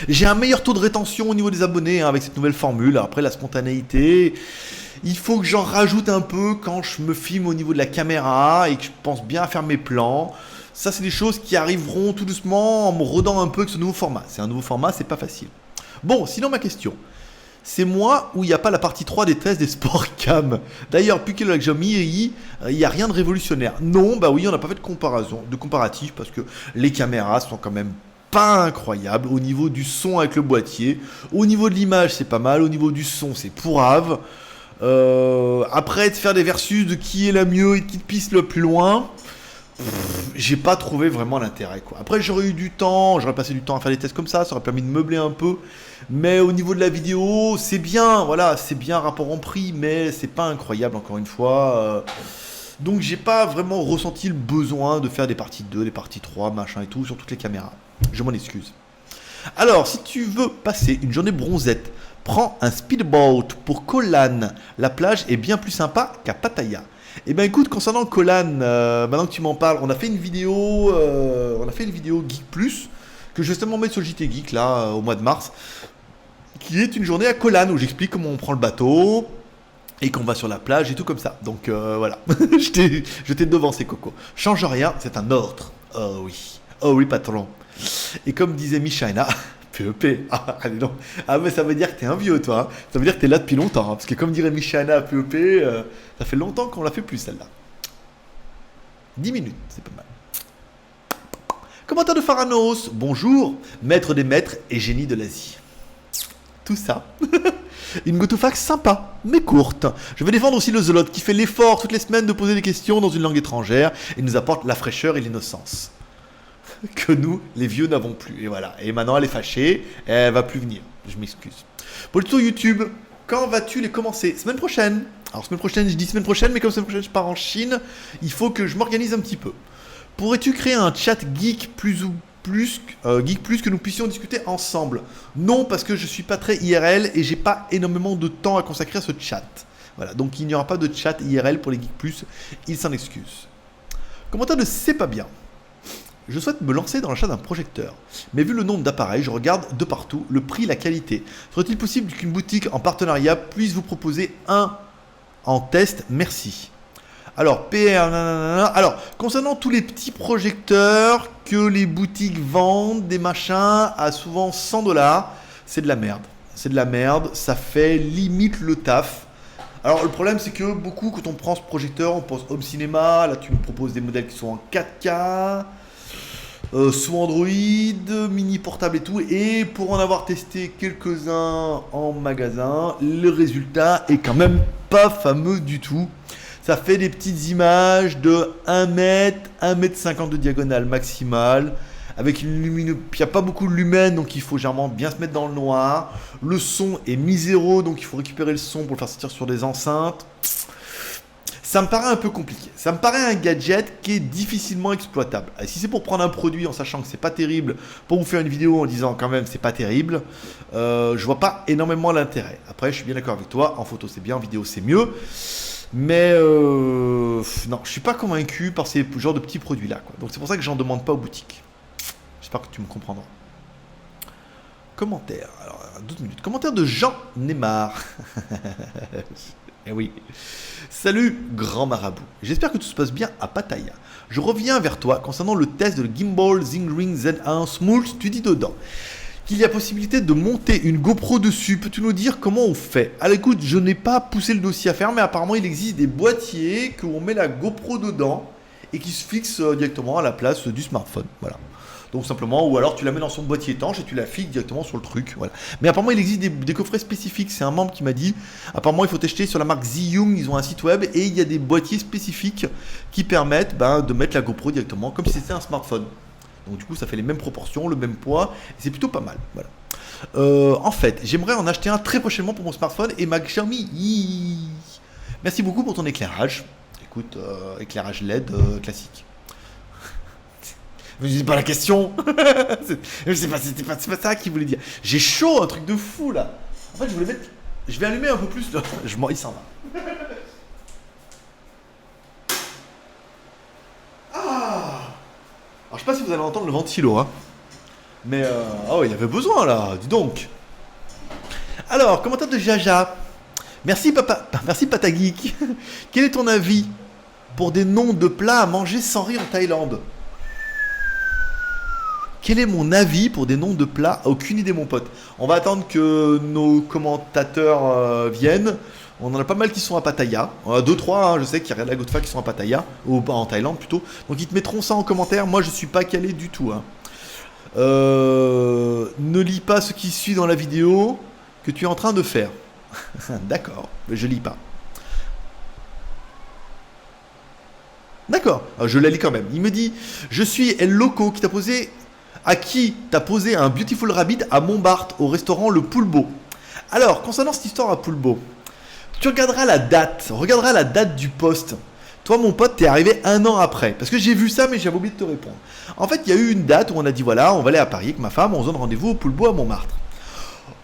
j'ai un meilleur taux de rétention au niveau des abonnés avec cette nouvelle formule. Après, la spontanéité, il faut que j'en rajoute un peu quand je me filme au niveau de la caméra et que je pense bien à faire mes plans. Ça, c'est des choses qui arriveront tout doucement en me rodant un peu avec ce nouveau format. C'est un nouveau format, c'est pas facile. Bon, sinon ma question. C'est moi où il n'y a pas la partie 3 des tests des sport cam. D'ailleurs, depuis que j'ai mis il n'y a rien de révolutionnaire. Non, oui, on n'a pas fait de comparatif parce que les caméras sont quand même pas incroyables. Au niveau du son avec le boîtier, au niveau de l'image, c'est pas mal. Au niveau du son, c'est pourrave. Après, de faire des versus de qui est la mieux et qui te pisse le plus loin, j'ai pas trouvé vraiment l'intérêt, quoi. Après, j'aurais passé du temps à faire des tests comme ça aurait permis de meubler un peu. Mais au niveau de la vidéo, c'est bien, c'est bien rapport en prix, mais c'est pas incroyable encore une fois. Donc j'ai pas vraiment ressenti le besoin de faire des parties 2, des parties 3, machin et tout, sur toutes les caméras. Je m'en excuse. Alors, si tu veux passer une journée bronzette, Prends un speedboat pour Koh Lan. La plage est bien plus sympa qu'à Pattaya. Eh ben écoute, concernant Koh Lan, maintenant que tu m'en parles, on a fait une vidéo Geek Plus que je vais justement mettre sur le JT Geek là au mois de mars, qui est une journée à Koh Lan où j'explique comment on prend le bateau et qu'on va sur la plage et tout comme ça. Donc voilà, je t'ai devancé Coco. Change rien, c'est un ordre. Oh oui patron. Et comme disait Michaina, PEP. Ah, allez non. Ah mais ça veut dire que t'es un vieux toi. Hein. Ça veut dire que t'es là depuis longtemps. Hein, parce que comme dirait Michaina, PEP, ça fait longtemps qu'on l'a fait plus celle-là. 10 minutes, c'est pas mal. Commentaire de Pharanos. Bonjour, maître des maîtres et génie de l'Asie. Tout ça. Une GoToFax sympa, mais courte. Je vais défendre aussi le Zolot qui fait l'effort toutes les semaines de poser des questions dans une langue étrangère et nous apporte la fraîcheur et l'innocence que nous, les vieux, n'avons plus. Et voilà. Et maintenant, elle est fâchée, elle va plus venir. Je m'excuse. Pour le tour YouTube, quand vas-tu les commencer? Semaine prochaine. Alors, semaine prochaine, je dis semaine prochaine, mais comme semaine prochaine, je pars en Chine, il faut que je m'organise un petit peu. Pourrais-tu créer un chat geek geek plus que nous puissions discuter ensemble? Non, parce que je suis pas très IRL et j'ai pas énormément de temps à consacrer à ce chat. Voilà, donc il n'y aura pas de chat IRL pour les geek plus, il s'en excuse. Commentaire de C'est pas bien. Je souhaite me lancer dans l'achat d'un projecteur, mais vu le nombre d'appareils, je regarde de partout le prix, la qualité. Serait-il possible qu'une boutique en partenariat puisse vous proposer un en test? Merci. Alors, alors, concernant tous les petits projecteurs que les boutiques vendent, des machins à souvent 100 $, c'est de la merde. C'est de la merde, ça fait limite le taf. Alors, le problème, c'est que beaucoup, quand on prend ce projecteur, on pense home cinéma. Là, tu me proposes des modèles qui sont en 4K, sous Android, mini portable et tout. Et pour en avoir testé quelques-uns en magasin, le résultat est quand même pas fameux du tout. Ça fait des petites images de 1 mètre, 1 mètre 50 de diagonale maximale, avec une luminosité. Il n'y a pas beaucoup de lumen, donc il faut généralement bien se mettre dans le noir. Le son est mi-zéro, donc il faut récupérer le son pour le faire sortir sur des enceintes. Ça me paraît un peu compliqué. Ça me paraît un gadget qui est difficilement exploitable. Et si c'est pour prendre un produit en sachant que c'est pas terrible, pour vous faire une vidéo en disant quand même c'est pas terrible, je vois pas énormément l'intérêt. Après, je suis bien d'accord avec toi, en photo c'est bien, en vidéo c'est mieux. Mais non, je suis pas convaincu par ces genres de petits produits là. Donc c'est pour ça que j'en demande pas aux boutiques. J'espère que tu me comprendras. Commentaire. Alors, 12 minutes. Commentaire de Jean Neymar. Eh oui. Salut, grand marabout. J'espère que tout se passe bien à Pattaya. Je reviens vers toi concernant le test de Gimbal Zingring Z1 Smooth. Tu dis dedans qu'il y a possibilité de monter une GoPro dessus. Peux-tu nous dire comment on fait? À l'écoute, je n'ai pas poussé le dossier à faire, mais apparemment il existe des boîtiers où on met la GoPro dedans et qui se fixe directement à la place du smartphone. Voilà. Donc simplement, ou alors tu la mets dans son boîtier étanche et tu la fixes directement sur le truc. Voilà. Mais apparemment il existe des coffrets spécifiques. C'est un membre qui m'a dit. Apparemment il faut t'acheter sur la marque Zhiyun. Ils ont un site web et il y a des boîtiers spécifiques qui permettent de mettre la GoPro directement comme si c'était un smartphone. Donc du coup ça fait les mêmes proportions, le même poids, et c'est plutôt pas mal. Voilà. En fait, j'aimerais en acheter un très prochainement pour mon smartphone et ma Xiaomi. Merci beaucoup pour ton éclairage. Écoute, éclairage LED classique. Je ne dis pas la question. C'était pas ça qu'il voulait dire. J'ai chaud, un truc de fou là. En fait, je voulais mettre. Je vais allumer un peu plus là. Il s'en va. Alors, je sais pas si vous allez entendre le ventilo, hein. Mais oh, il y avait besoin là, dis donc. Alors, commentaire de Jaja. Merci papa, merci Patageek. Quel est ton avis pour des noms de plats à manger sans riz en Thaïlande? Quel est mon avis pour des noms de plats? Aucune idée mon pote. On va attendre que nos commentateurs viennent. On en a pas mal qui sont à Pattaya. On a 2-3, hein, je sais qu'il y a la GoToFax qui sont à Pattaya, ou en Thaïlande plutôt. Donc ils te mettront ça en commentaire. Moi je suis pas calé du tout. Hein. Ne lis pas ce qui suit dans la vidéo que tu es en train de faire. D'accord, mais je lis pas. D'accord, je la lis quand même. Il me dit, je suis El Loco qui t'a posé... À qui t'as posé un Beautiful Rabbit à Montmartre au restaurant Le Poulbeau. Alors, concernant cette histoire à Poulbeau, tu regarderas la date du post. Toi, mon pote, t'es arrivé 1 an après. Parce que j'ai vu ça, mais j'avais oublié de te répondre. En fait, il y a eu une date où on a dit, voilà, on va aller à Paris avec ma femme, on se donne rendez-vous au Poulbeau à Montmartre.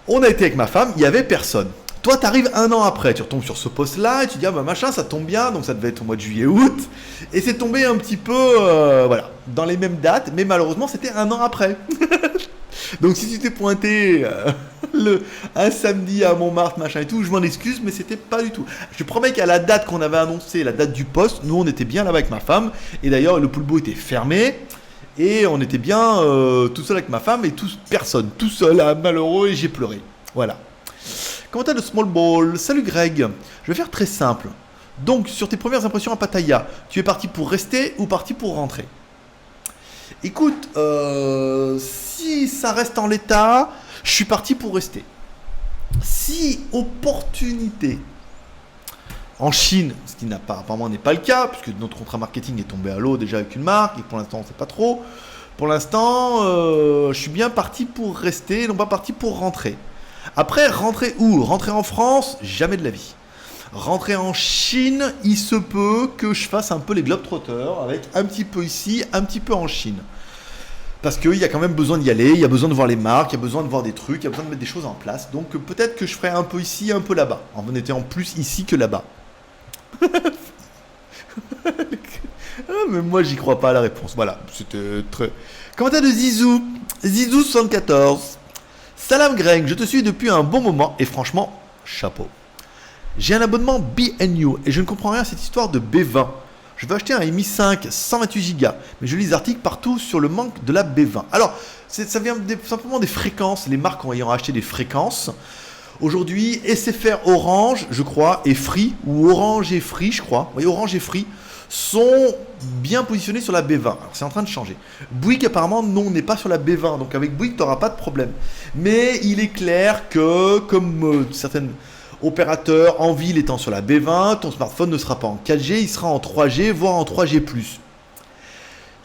On a été avec ma femme, il y avait personne. Toi, t'arrives un an après, tu retombes sur ce poste-là et tu dis ah bah machin, ça tombe bien, donc ça devait être au mois de juillet-août, et c'est tombé un petit peu, voilà, dans les mêmes dates, mais malheureusement c'était un an après. Donc si tu t'es pointé un samedi à Montmartre, machin et tout, je m'en excuse, mais c'était pas du tout. Je te promets qu'à la date qu'on avait annoncé, la date du poste, nous on était bien là-bas avec ma femme, et d'ailleurs le poulbeau était fermé, et on était bien tout seul avec ma femme, et personne, tout seul, malheureux, et j'ai pleuré. Voilà. Commentaire de Small Ball. Salut Greg, je vais faire très simple. Donc, sur tes premières impressions à Pattaya, tu es parti pour rester ou parti pour rentrer? Écoute, si ça reste en l'état, je suis parti pour rester. Si opportunité en Chine, ce qui n'a pas, apparemment n'est pas le cas, puisque notre contrat marketing est tombé à l'eau déjà avec une marque, et pour l'instant on ne sait pas trop. Pour l'instant, je suis bien parti pour rester, non pas parti pour rentrer. Après, rentrer où? Rentrer en France? Jamais de la vie. Rentrer en Chine, il se peut que je fasse un peu les globetrotters, avec un petit peu ici, un petit peu en Chine. Parce qu'il y a quand même besoin d'y aller, il y a besoin de voir les marques, il y a besoin de voir des trucs, il y a besoin de mettre des choses en place. Donc peut-être que je ferai un peu ici, un peu là-bas. En étant plus ici que là-bas. Mais moi, j'y crois pas à la réponse. Voilà, c'était très... Commentaire de Zizou. Zizou74. Salam Greg, je te suis depuis un bon moment et franchement, chapeau. J'ai un abonnement BNU et je ne comprends rien à cette histoire de B20. Je veux acheter un Mi 5 128 Go, mais je lis des articles partout sur le manque de la B20. Alors, ça vient simplement des fréquences, les marques ayant acheté des fréquences. Aujourd'hui, SFR Orange, je crois, et Free, ou Orange et Free, je crois. Oui, Orange et Free sont bien positionnés sur la B20. Alors, c'est en train de changer. Bouygues, apparemment, non, n'est pas sur la B20. Donc, avec Bouygues, tu n'auras pas de problème. Mais il est clair que, comme certains opérateurs en ville étant sur la B20, ton smartphone ne sera pas en 4G, il sera en 3G, voire en 3G+.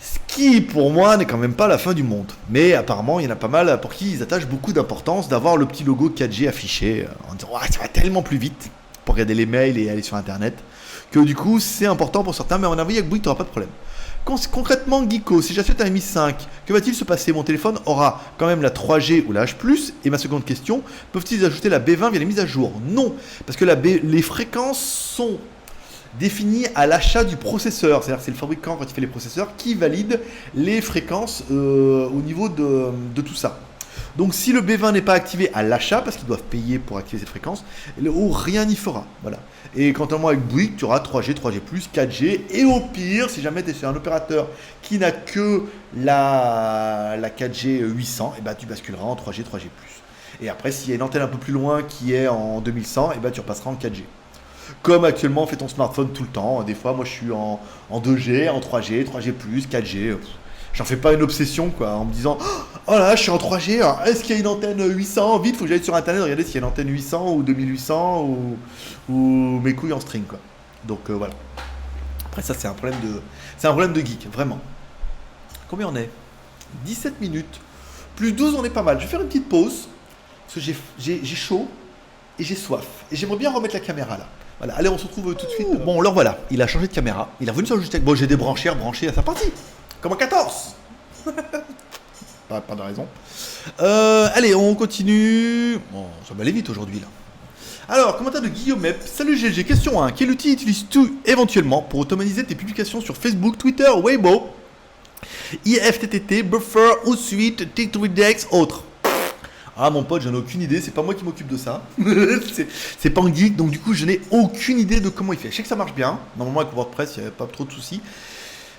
Ce qui, pour moi, n'est quand même pas la fin du monde. Mais apparemment, il y en a pas mal pour qui ils attachent beaucoup d'importance d'avoir le petit logo 4G affiché en disant « ça va tellement plus vite » pour regarder les mails et aller sur Internet, que du coup, c'est important pour certains, mais en avis, avec Bouygues, tu n'auras pas de problème. Concrètement, Geeko, si j'achète un Mi 5, que va-t-il se passer? Mon téléphone aura quand même la 3G ou la H+, et ma seconde question, peuvent-ils ajouter la B20 via les mises à jour? Non, parce que les fréquences sont définies à l'achat du processeur, c'est-à-dire que c'est le fabricant, quand il fait les processeurs, qui valide les fréquences au niveau de tout ça. Donc si le B20 n'est pas activé à l'achat, parce qu'ils doivent payer pour activer cette fréquence, rien n'y fera. Voilà. Et quant à moi avec Bouygues, tu auras 3G, 3G+, 4G, et au pire, si jamais tu es sur un opérateur qui n'a que la 4G 800, et ben tu basculeras en 3G, 3G+. Et après, s'il y a une antenne un peu plus loin qui est en 2100, et ben tu repasseras en 4G. Comme actuellement fait ton smartphone tout le temps. Des fois, moi je suis en 2G, en 3G, 3G+, 4G. J'en fais pas une obsession, quoi, en me disant oh là, je suis en 3G, est-ce qu'il y a une antenne 800? Vite, faut que j'aille sur internet regarder s'il y a une antenne 800 ou 2800 ou mes couilles en string, quoi. Donc voilà. Après, ça, c'est un problème de geek, vraiment. Combien on est? 17 minutes. Plus 12, on est pas mal. Je vais faire une petite pause, parce que j'ai chaud et j'ai soif. Et j'aimerais bien remettre la caméra là. Voilà, allez, on se retrouve tout de suite. Bon, alors voilà, il a changé de caméra. Il est revenu sur le juste. Bon, j'ai débranché, rebranché à sa partie. Comme en 14. pas de raison. Allez, on continue. Bon, ça va aller vite aujourd'hui là. Alors, commentaire de Guillaume. Salut GG, question 1. Quel outil utilises-tu éventuellement pour automatiser tes publications sur Facebook, Twitter, Weibo, IFTTT, Buffer, Hootsuite, TikTok, autres? Ah mon pote, j'en ai aucune idée, c'est pas moi qui m'occupe de ça. c'est pas un geek, donc du coup je n'ai aucune idée de comment il fait. Je sais que ça marche bien, normalement avec WordPress il n'y avait pas trop de soucis.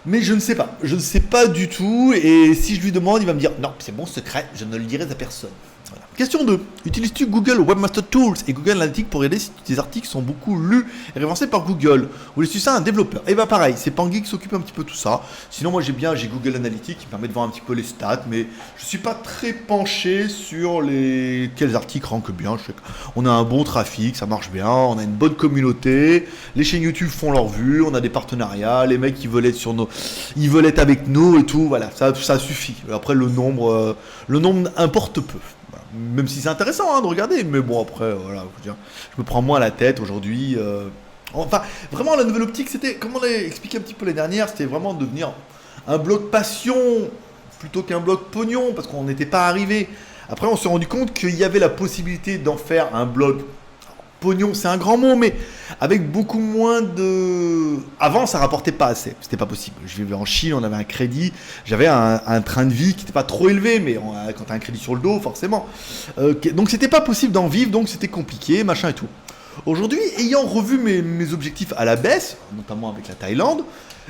Mais je ne sais pas, je ne sais pas du tout, et si je lui demande, il va me dire non, c'est mon secret, je ne le dirai à personne. Voilà. Question 2. Utilises-tu Google Webmaster Tools et Google Analytics pour regarder si tes articles sont beaucoup lus et référencés par Google? Ou laisses-tu ça à un développeur? Et bah pareil, c'est Pangui qui s'occupe un petit peu de tout ça. Sinon moi j'ai Google Analytics qui me permet de voir un petit peu les stats, mais je suis pas très penché sur quels articles rankent bien. Je sais qu'on a un bon trafic, ça marche bien, on a une bonne communauté, les chaînes YouTube font leur vue, on a des partenariats, les mecs ils veulent être avec nous et tout, voilà, ça suffit. Après le nombre importe peu. Même si c'est intéressant de regarder, mais bon après voilà, je me prends moins la tête aujourd'hui. Enfin, vraiment la nouvelle optique, c'était, comme on l'a expliqué un petit peu l'année dernière, c'était vraiment de devenir un blog passion plutôt qu'un blog pognon, parce qu'on n'était pas arrivé Après, on s'est rendu compte qu'il y avait la possibilité d'en faire un blog. Pognon, c'est un grand mot, mais avec beaucoup moins de... Avant, ça rapportait pas assez. C'était pas possible. Je vivais en Chine, on avait un crédit. J'avais un train de vie qui n'était pas trop élevé, mais quand tu as un crédit sur le dos, forcément. Donc, c'était pas possible d'en vivre, donc c'était compliqué, machin et tout. Aujourd'hui, ayant revu mes objectifs à la baisse, notamment avec la Thaïlande,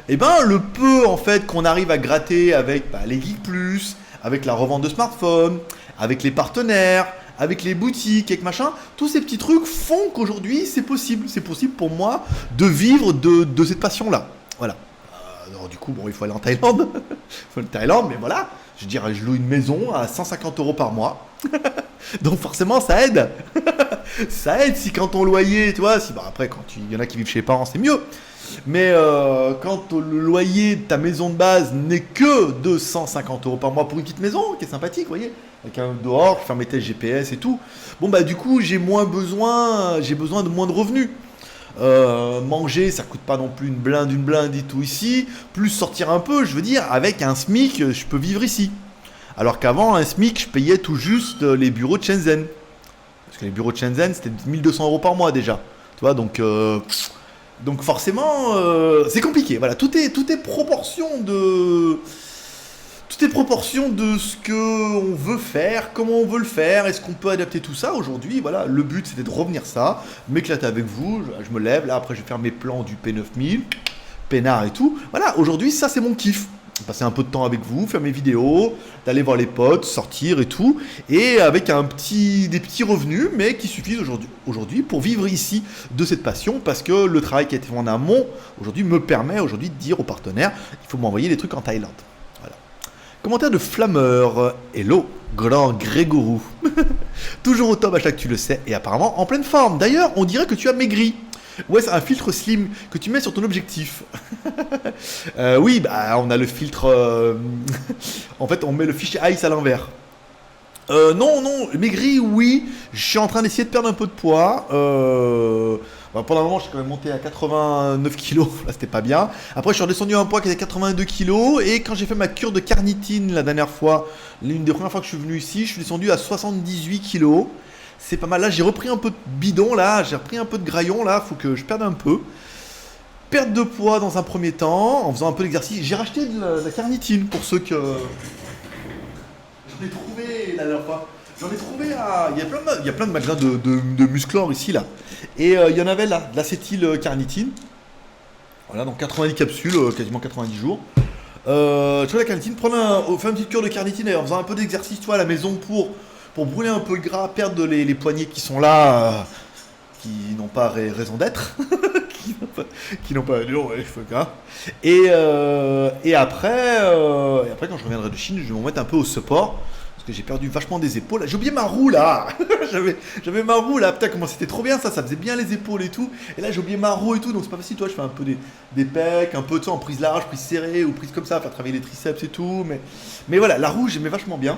eh ben, le peu en fait qu'on arrive à gratter avec les Geek Plus, avec la revente de smartphones, avec les partenaires, avec les boutiques, avec machin, tous ces petits trucs font qu'aujourd'hui c'est possible. C'est possible pour moi de vivre de cette passion-là. Voilà. Alors du coup, bon, il faut aller en Thaïlande. Il faut aller en Thaïlande, mais voilà. Je dirais, je loue une maison à 150 € par mois. Donc forcément, ça aide. Ça aide si quand ton loyer, tu vois, si, après, quand il y en a qui vivent chez les parents, c'est mieux. Mais quand le loyer de ta maison de base n'est que de 150 € par mois pour une petite maison, qui est sympathique, vous voyez, avec un dehors, qui ferme tes GPS et tout, bon bah du coup j'ai besoin de moins de revenus. Manger, ça coûte pas non plus une blinde et tout ici, plus sortir un peu, je veux dire, avec un SMIC, je peux vivre ici. Alors qu'avant, un SMIC, je payais tout juste les bureaux de Shenzhen. Parce que les bureaux de Shenzhen, c'était 1200 € par mois déjà. Tu vois, donc forcément, c'est compliqué. Voilà, tout est proportion de... Tout est proportion de ce qu'on veut faire, comment on veut le faire, est-ce qu'on peut adapter tout ça aujourd'hui. Voilà, le but c'était de revenir ça, m'éclater avec vous, je me lève, là après je vais faire mes plans du P9000, peinard et tout. Voilà, aujourd'hui ça c'est mon kiff. Passer un peu de temps avec vous, faire mes vidéos, d'aller voir les potes, sortir et tout, et avec des petits revenus, mais qui suffisent aujourd'hui pour vivre ici de cette passion, parce que le travail qui a été fait en amont aujourd'hui me permet aujourd'hui de dire aux partenaires, il faut m'envoyer des trucs en Thaïlande. Voilà. Commentaire de Flammeur. Hello, grand Grégorou. Toujours au top, tu le sais, et apparemment en pleine forme. D'ailleurs, on dirait que tu as maigri. Ouais, c'est un filtre slim que tu mets sur ton objectif. Oui, bah on a le filtre... En fait, on met le fichier ICE à l'envers. Non, maigri, oui. Je suis en train d'essayer de perdre un peu de poids. Pour le moment, je suis quand même monté à 89 kg. Là, c'était pas bien. Après, je suis redescendu à un poids qui était 82 kg. Et quand j'ai fait ma cure de carnitine la dernière fois, l'une des premières fois que je suis venu ici, je suis descendu à 78 kg. C'est pas mal. Là, j'ai repris un peu de bidon. Là, j'ai repris un peu de graillon. Là, faut que je perde un peu. Perte de poids dans un premier temps, en faisant un peu d'exercice. J'ai racheté de la carnitine pour ceux que... J'en ai trouvé la dernière fois. J'en ai trouvé à... Il y a plein de magasins de musclor ici, là. Et il y en avait là, de l'acétyl carnitine. Voilà, donc 90 capsules, quasiment 90 jours. Tu vois, la carnitine, faire une petite cure de carnitine et en faisant un peu d'exercice, toi, à la maison pour brûler un peu le gras, perdre les poignets qui sont là, qui n'ont pas raison d'être. qui n'ont pas et après quand je reviendrai de Chine, je vais me mettre un peu au support parce que j'ai perdu vachement des épaules. J'ai oublié ma roue là. j'avais ma roue là, putain comment c'était trop bien ça faisait bien les épaules et tout, et là j'ai oublié ma roue et tout, donc c'est pas facile. Toi je fais un peu des pecs, un peu de ça en prise large, prise serrée ou prise comme ça, faire travailler les triceps et tout, mais voilà, la roue j'aimais vachement bien.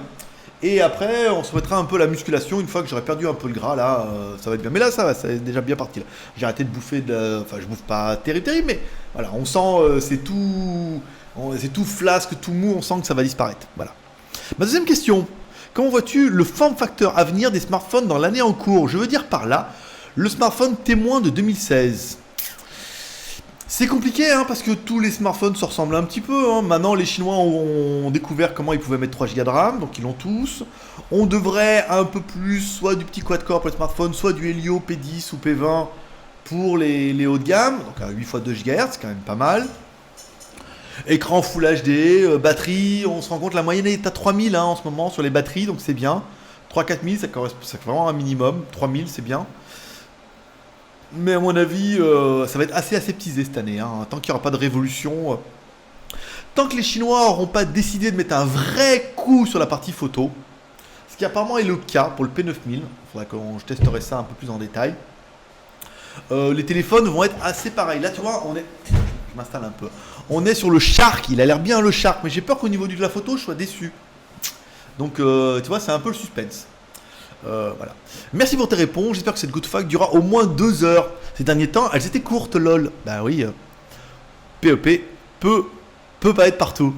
Et après, on se mettra un peu la musculation une fois que j'aurai perdu un peu le gras. Là, ça va être bien. Mais là, ça est déjà bien parti. Là. J'ai arrêté de bouffer Enfin, je bouffe pas terrible, mais voilà, on sent, c'est tout flasque, tout mou, on sent que ça va disparaître. Voilà. Ma deuxième question. Comment vois-tu le form factor à venir des smartphones dans l'année en cours? Je veux dire par là, le smartphone témoin de 2016. C'est compliqué parce que tous les smartphones se ressemblent un petit peu. Maintenant, les Chinois ont découvert comment ils pouvaient mettre 3 Go de RAM, donc ils l'ont tous. On devrait un peu plus, soit du petit quad-core pour les smartphones, soit du Helio P10 ou P20 pour les hauts de gamme, donc à 8 x 2 GHz, c'est quand même pas mal. Écran Full HD, batterie, on se rend compte la moyenne est à 3000 en ce moment sur les batteries, donc c'est bien. 3-4000, ça correspond, c'est vraiment un minimum. 3000, c'est bien. Mais à mon avis, ça va être assez aseptisé cette année. Tant qu'il n'y aura pas de révolution, tant que les Chinois n'auront pas décidé de mettre un vrai coup sur la partie photo, ce qui apparemment est le cas pour le P9000, il faudra que je testerai ça un peu plus en détail. Les téléphones vont être assez pareils. Là, tu vois, je m'installe un peu. On est sur le Shark, il a l'air bien le Shark, mais j'ai peur qu'au niveau de la photo, je sois déçu. Donc, tu vois, c'est un peu le suspense. Voilà. Merci pour tes réponses. J'espère que cette good fact durera au moins 2 heures. Ces derniers temps, elles étaient courtes, lol. Bah oui. PEP peut pas être partout.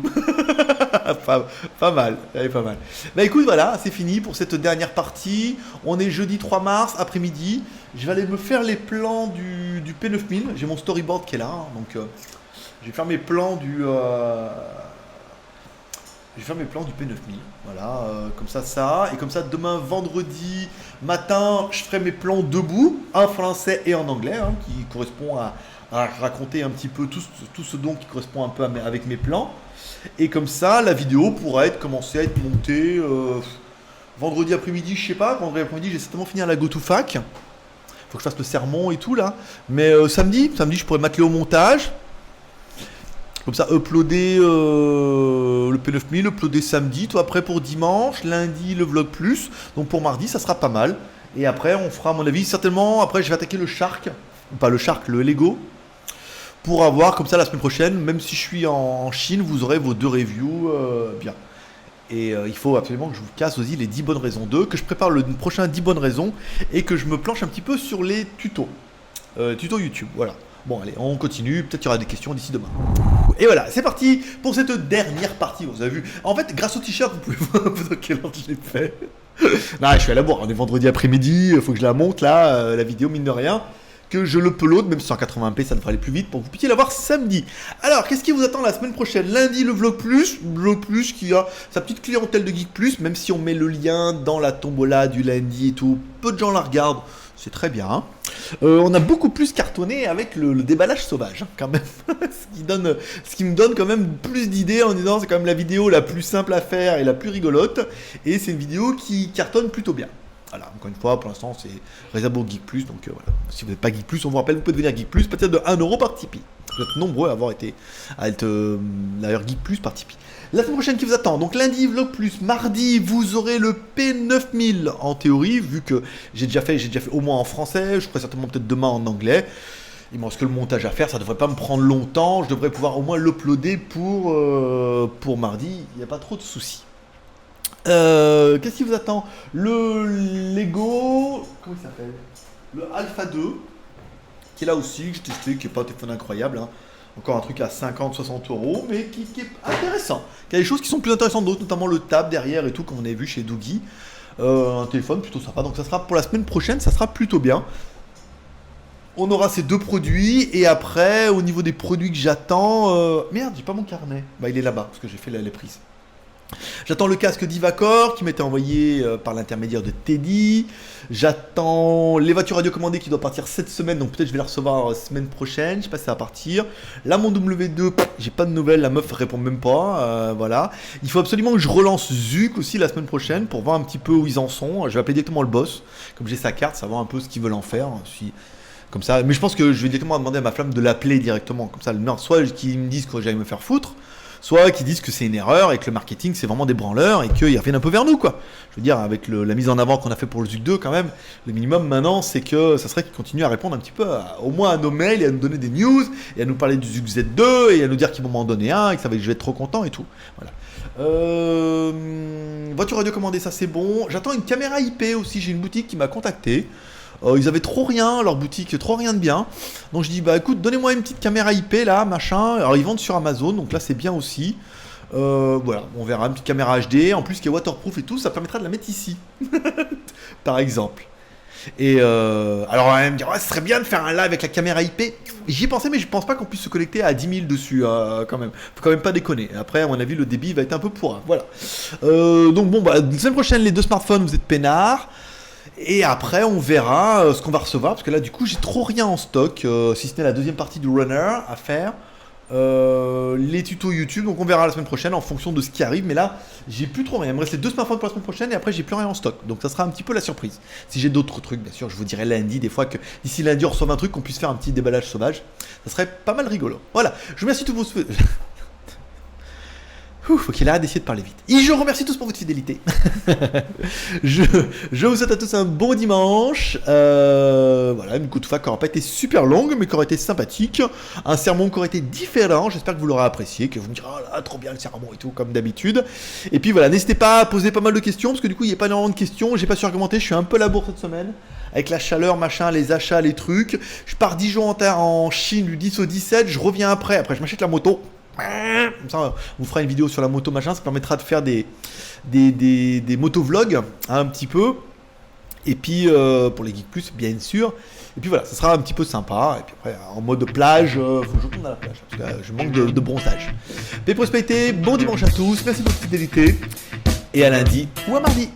pas mal, allez, pas mal. Bah écoute, voilà, c'est fini pour cette dernière partie. On est jeudi 3 mars, après-midi. Je vais aller me faire les plans du P9000. J'ai mon storyboard qui est là, hein, donc je vais faire mes plans je vais faire mes plans du P9000. Voilà, comme ça. Et comme ça, demain, vendredi matin, je ferai mes plans debout, en français et en anglais, hein, qui correspond à raconter un petit peu tout ce dont qui correspond un peu avec mes plans. Et comme ça, la vidéo pourra commencer à être montée vendredi après-midi, je sais pas. Vendredi après-midi, j'ai certainement fini à la GoToFac. Faut que je fasse le sermon et tout là. Mais samedi, je pourrais m'atteler au montage. Comme ça, uploader le P9000, uploader samedi, toi après pour dimanche, lundi le vlog plus. Donc pour mardi, ça sera pas mal. Et après, on fera, à mon avis, certainement, après je vais attaquer le Shark. Pas le Shark, le Lego. Pour avoir comme ça la semaine prochaine, même si je suis en Chine, vous aurez vos 2 reviews bien. Et il faut absolument que je vous casse aussi les 10 bonnes raisons 2, que je prépare le prochain 10 bonnes raisons et que je me planche un petit peu sur les tutos. Tutos YouTube, voilà. Bon allez, on continue, peut-être qu'il y aura des questions d'ici demain. Et voilà, c'est parti pour cette dernière partie, vous avez vu. En fait, grâce au t-shirt, vous pouvez voir un peu dans quelle ordre je l'ai fait. Non, je suis à la bourre, on est vendredi après-midi, il faut que je la monte là, la vidéo mine de rien. Que je le upload, même si en 80p ça devrait aller plus vite pour que vous puissiez l'avoir samedi. Alors, qu'est-ce qui vous attend la semaine prochaine? Lundi, le Vlog Plus qui a sa petite clientèle de Geek Plus, même si on met le lien dans la tombola du lundi et tout, peu de gens la regardent, c'est très bien. Hein. On a beaucoup plus cartonné avec le déballage sauvage, hein, quand même, ce qui me donne quand même plus d'idées en disant c'est quand même la vidéo la plus simple à faire et la plus rigolote, et c'est une vidéo qui cartonne plutôt bien. Voilà, encore une fois, pour l'instant, c'est réservé au Geek Plus. Donc voilà, si vous n'êtes pas Geek Plus, on vous rappelle, vous pouvez devenir Geek Plus, peut-être de 1€ par Tipeee. Vous êtes nombreux à être d'ailleurs Geek Plus par Tipeee. La semaine prochaine qui vous attend, donc lundi, Vlog Plus, mardi, vous aurez le P9000 en théorie, vu que j'ai déjà fait au moins en français, je ferai certainement peut-être demain en anglais. Il me reste que le montage à faire, ça devrait pas me prendre longtemps, je devrais pouvoir au moins l'uploader pour mardi, il n'y a pas trop de soucis. Qu'est-ce qui vous attend? Le Lego, comment il s'appelle? Le Alpha 2, qui est là aussi, que j'ai testé, qui n'est pas un téléphone incroyable, hein. Encore un truc à 50-60€, mais qui est intéressant. Il y a des choses qui sont plus intéressantes d'autres, notamment le tab derrière et tout, comme on a vu chez Doogie. Un téléphone plutôt sympa, donc ça sera pour la semaine prochaine, ça sera plutôt bien. On aura ces 2 produits, et après, au niveau des produits que j'attends... Merde, j'ai pas mon carnet. Bah, il est là-bas, parce que j'ai fait les prises. J'attends le casque d'Ivacor qui m'était envoyé par l'intermédiaire de Teddy. J'attends les voitures radiocommandées qui doivent partir cette semaine, donc peut-être je vais la recevoir semaine prochaine. Je sais pas si ça va partir. Là, mon W2, j'ai pas de nouvelles, la meuf répond même pas. Voilà. Il faut absolument que je relance Zuc aussi la semaine prochaine pour voir un petit peu où ils en sont. Je vais appeler directement le boss, comme j'ai sa carte, savoir un peu ce qu'ils veulent en faire. Comme ça, mais je pense que je vais directement demander à ma flamme de l'appeler directement. Comme ça, soit qu'ils me disent que j'aille me faire foutre, soit qu'ils disent que c'est une erreur et que le marketing c'est vraiment des branleurs et qu'ils reviennent un peu vers nous quoi. Je veux dire, avec la mise en avant qu'on a fait pour le Zuc 2 quand même, le minimum maintenant c'est que ça serait qu'ils continuent à répondre un petit peu au moins à nos mails et à nous donner des news et à nous parler du Zuc Z2 et à nous dire qu'ils vont m'en donner un et que ça va, je vais être trop content et tout. Voilà. Voiture radio commandée, ça c'est bon. J'attends une caméra IP aussi, j'ai une boutique qui m'a contacté. Ils avaient trop rien, leur boutique, trop rien de bien. Donc je dis, bah écoute, donnez-moi une petite caméra IP là, machin. Alors ils vendent sur Amazon, donc là c'est bien aussi. Voilà, on verra, une petite caméra HD, en plus qui est waterproof et tout, ça permettra de la mettre ici. Par exemple. Et alors elle me dit, ouais, ce serait bien de faire un live avec la caméra IP. J'y ai pensé, mais je pense pas qu'on puisse se connecter à 10 000 dessus quand même. Faut quand même pas déconner. Après, à mon avis, le débit va être un peu pourri. Voilà. Donc bon, bah, la semaine prochaine, les 2 smartphones, vous êtes peinards. Et après, on verra ce qu'on va recevoir, parce que là, du coup, j'ai trop rien en stock, si ce n'est la deuxième partie du runner à faire, les tutos YouTube, donc on verra la semaine prochaine en fonction de ce qui arrive, mais là, j'ai plus trop rien. Il me reste les 2 smartphones pour la semaine prochaine, et après, j'ai plus rien en stock, donc ça sera un petit peu la surprise. Si j'ai d'autres trucs, bien sûr, je vous dirai lundi, des fois que d'ici lundi, on reçoit un truc, qu'on puisse faire un petit déballage sauvage, ça serait pas mal rigolo. Voilà, je vous remercie tous vos... Faut qu'il arrête d'essayer de parler vite. Et je vous remercie tous pour votre fidélité. je vous souhaite à tous un bon dimanche. Voilà, une GoToFac qui n'aura pas été super longue, mais qui aura été sympathique. Un sermon qui aura été différent. J'espère que vous l'aurez apprécié, que vous me direz, oh là, trop bien le sermon et tout, comme d'habitude. Et puis voilà, n'hésitez pas à poser pas mal de questions, parce que du coup, il n'y a pas énormément de questions. J'ai pas su argumenter, je suis un peu à la bourre cette semaine. Avec la chaleur, machin, les achats, les trucs. Je pars 10 jours en Chine du 10 au 17, je reviens après je m'achète la moto. Comme ça, on vous fera une vidéo sur la moto machin. Ça permettra de faire des motovlogs hein, un petit peu. Et puis pour les Geeks Plus, bien sûr. Et puis voilà, ça sera un petit peu sympa. Et puis après, en mode plage, faut que je retourne à la plage. Parce que je manque de bronzage. Paix prospérité, bon dimanche à tous. Merci de votre fidélité. Et à lundi ou à mardi.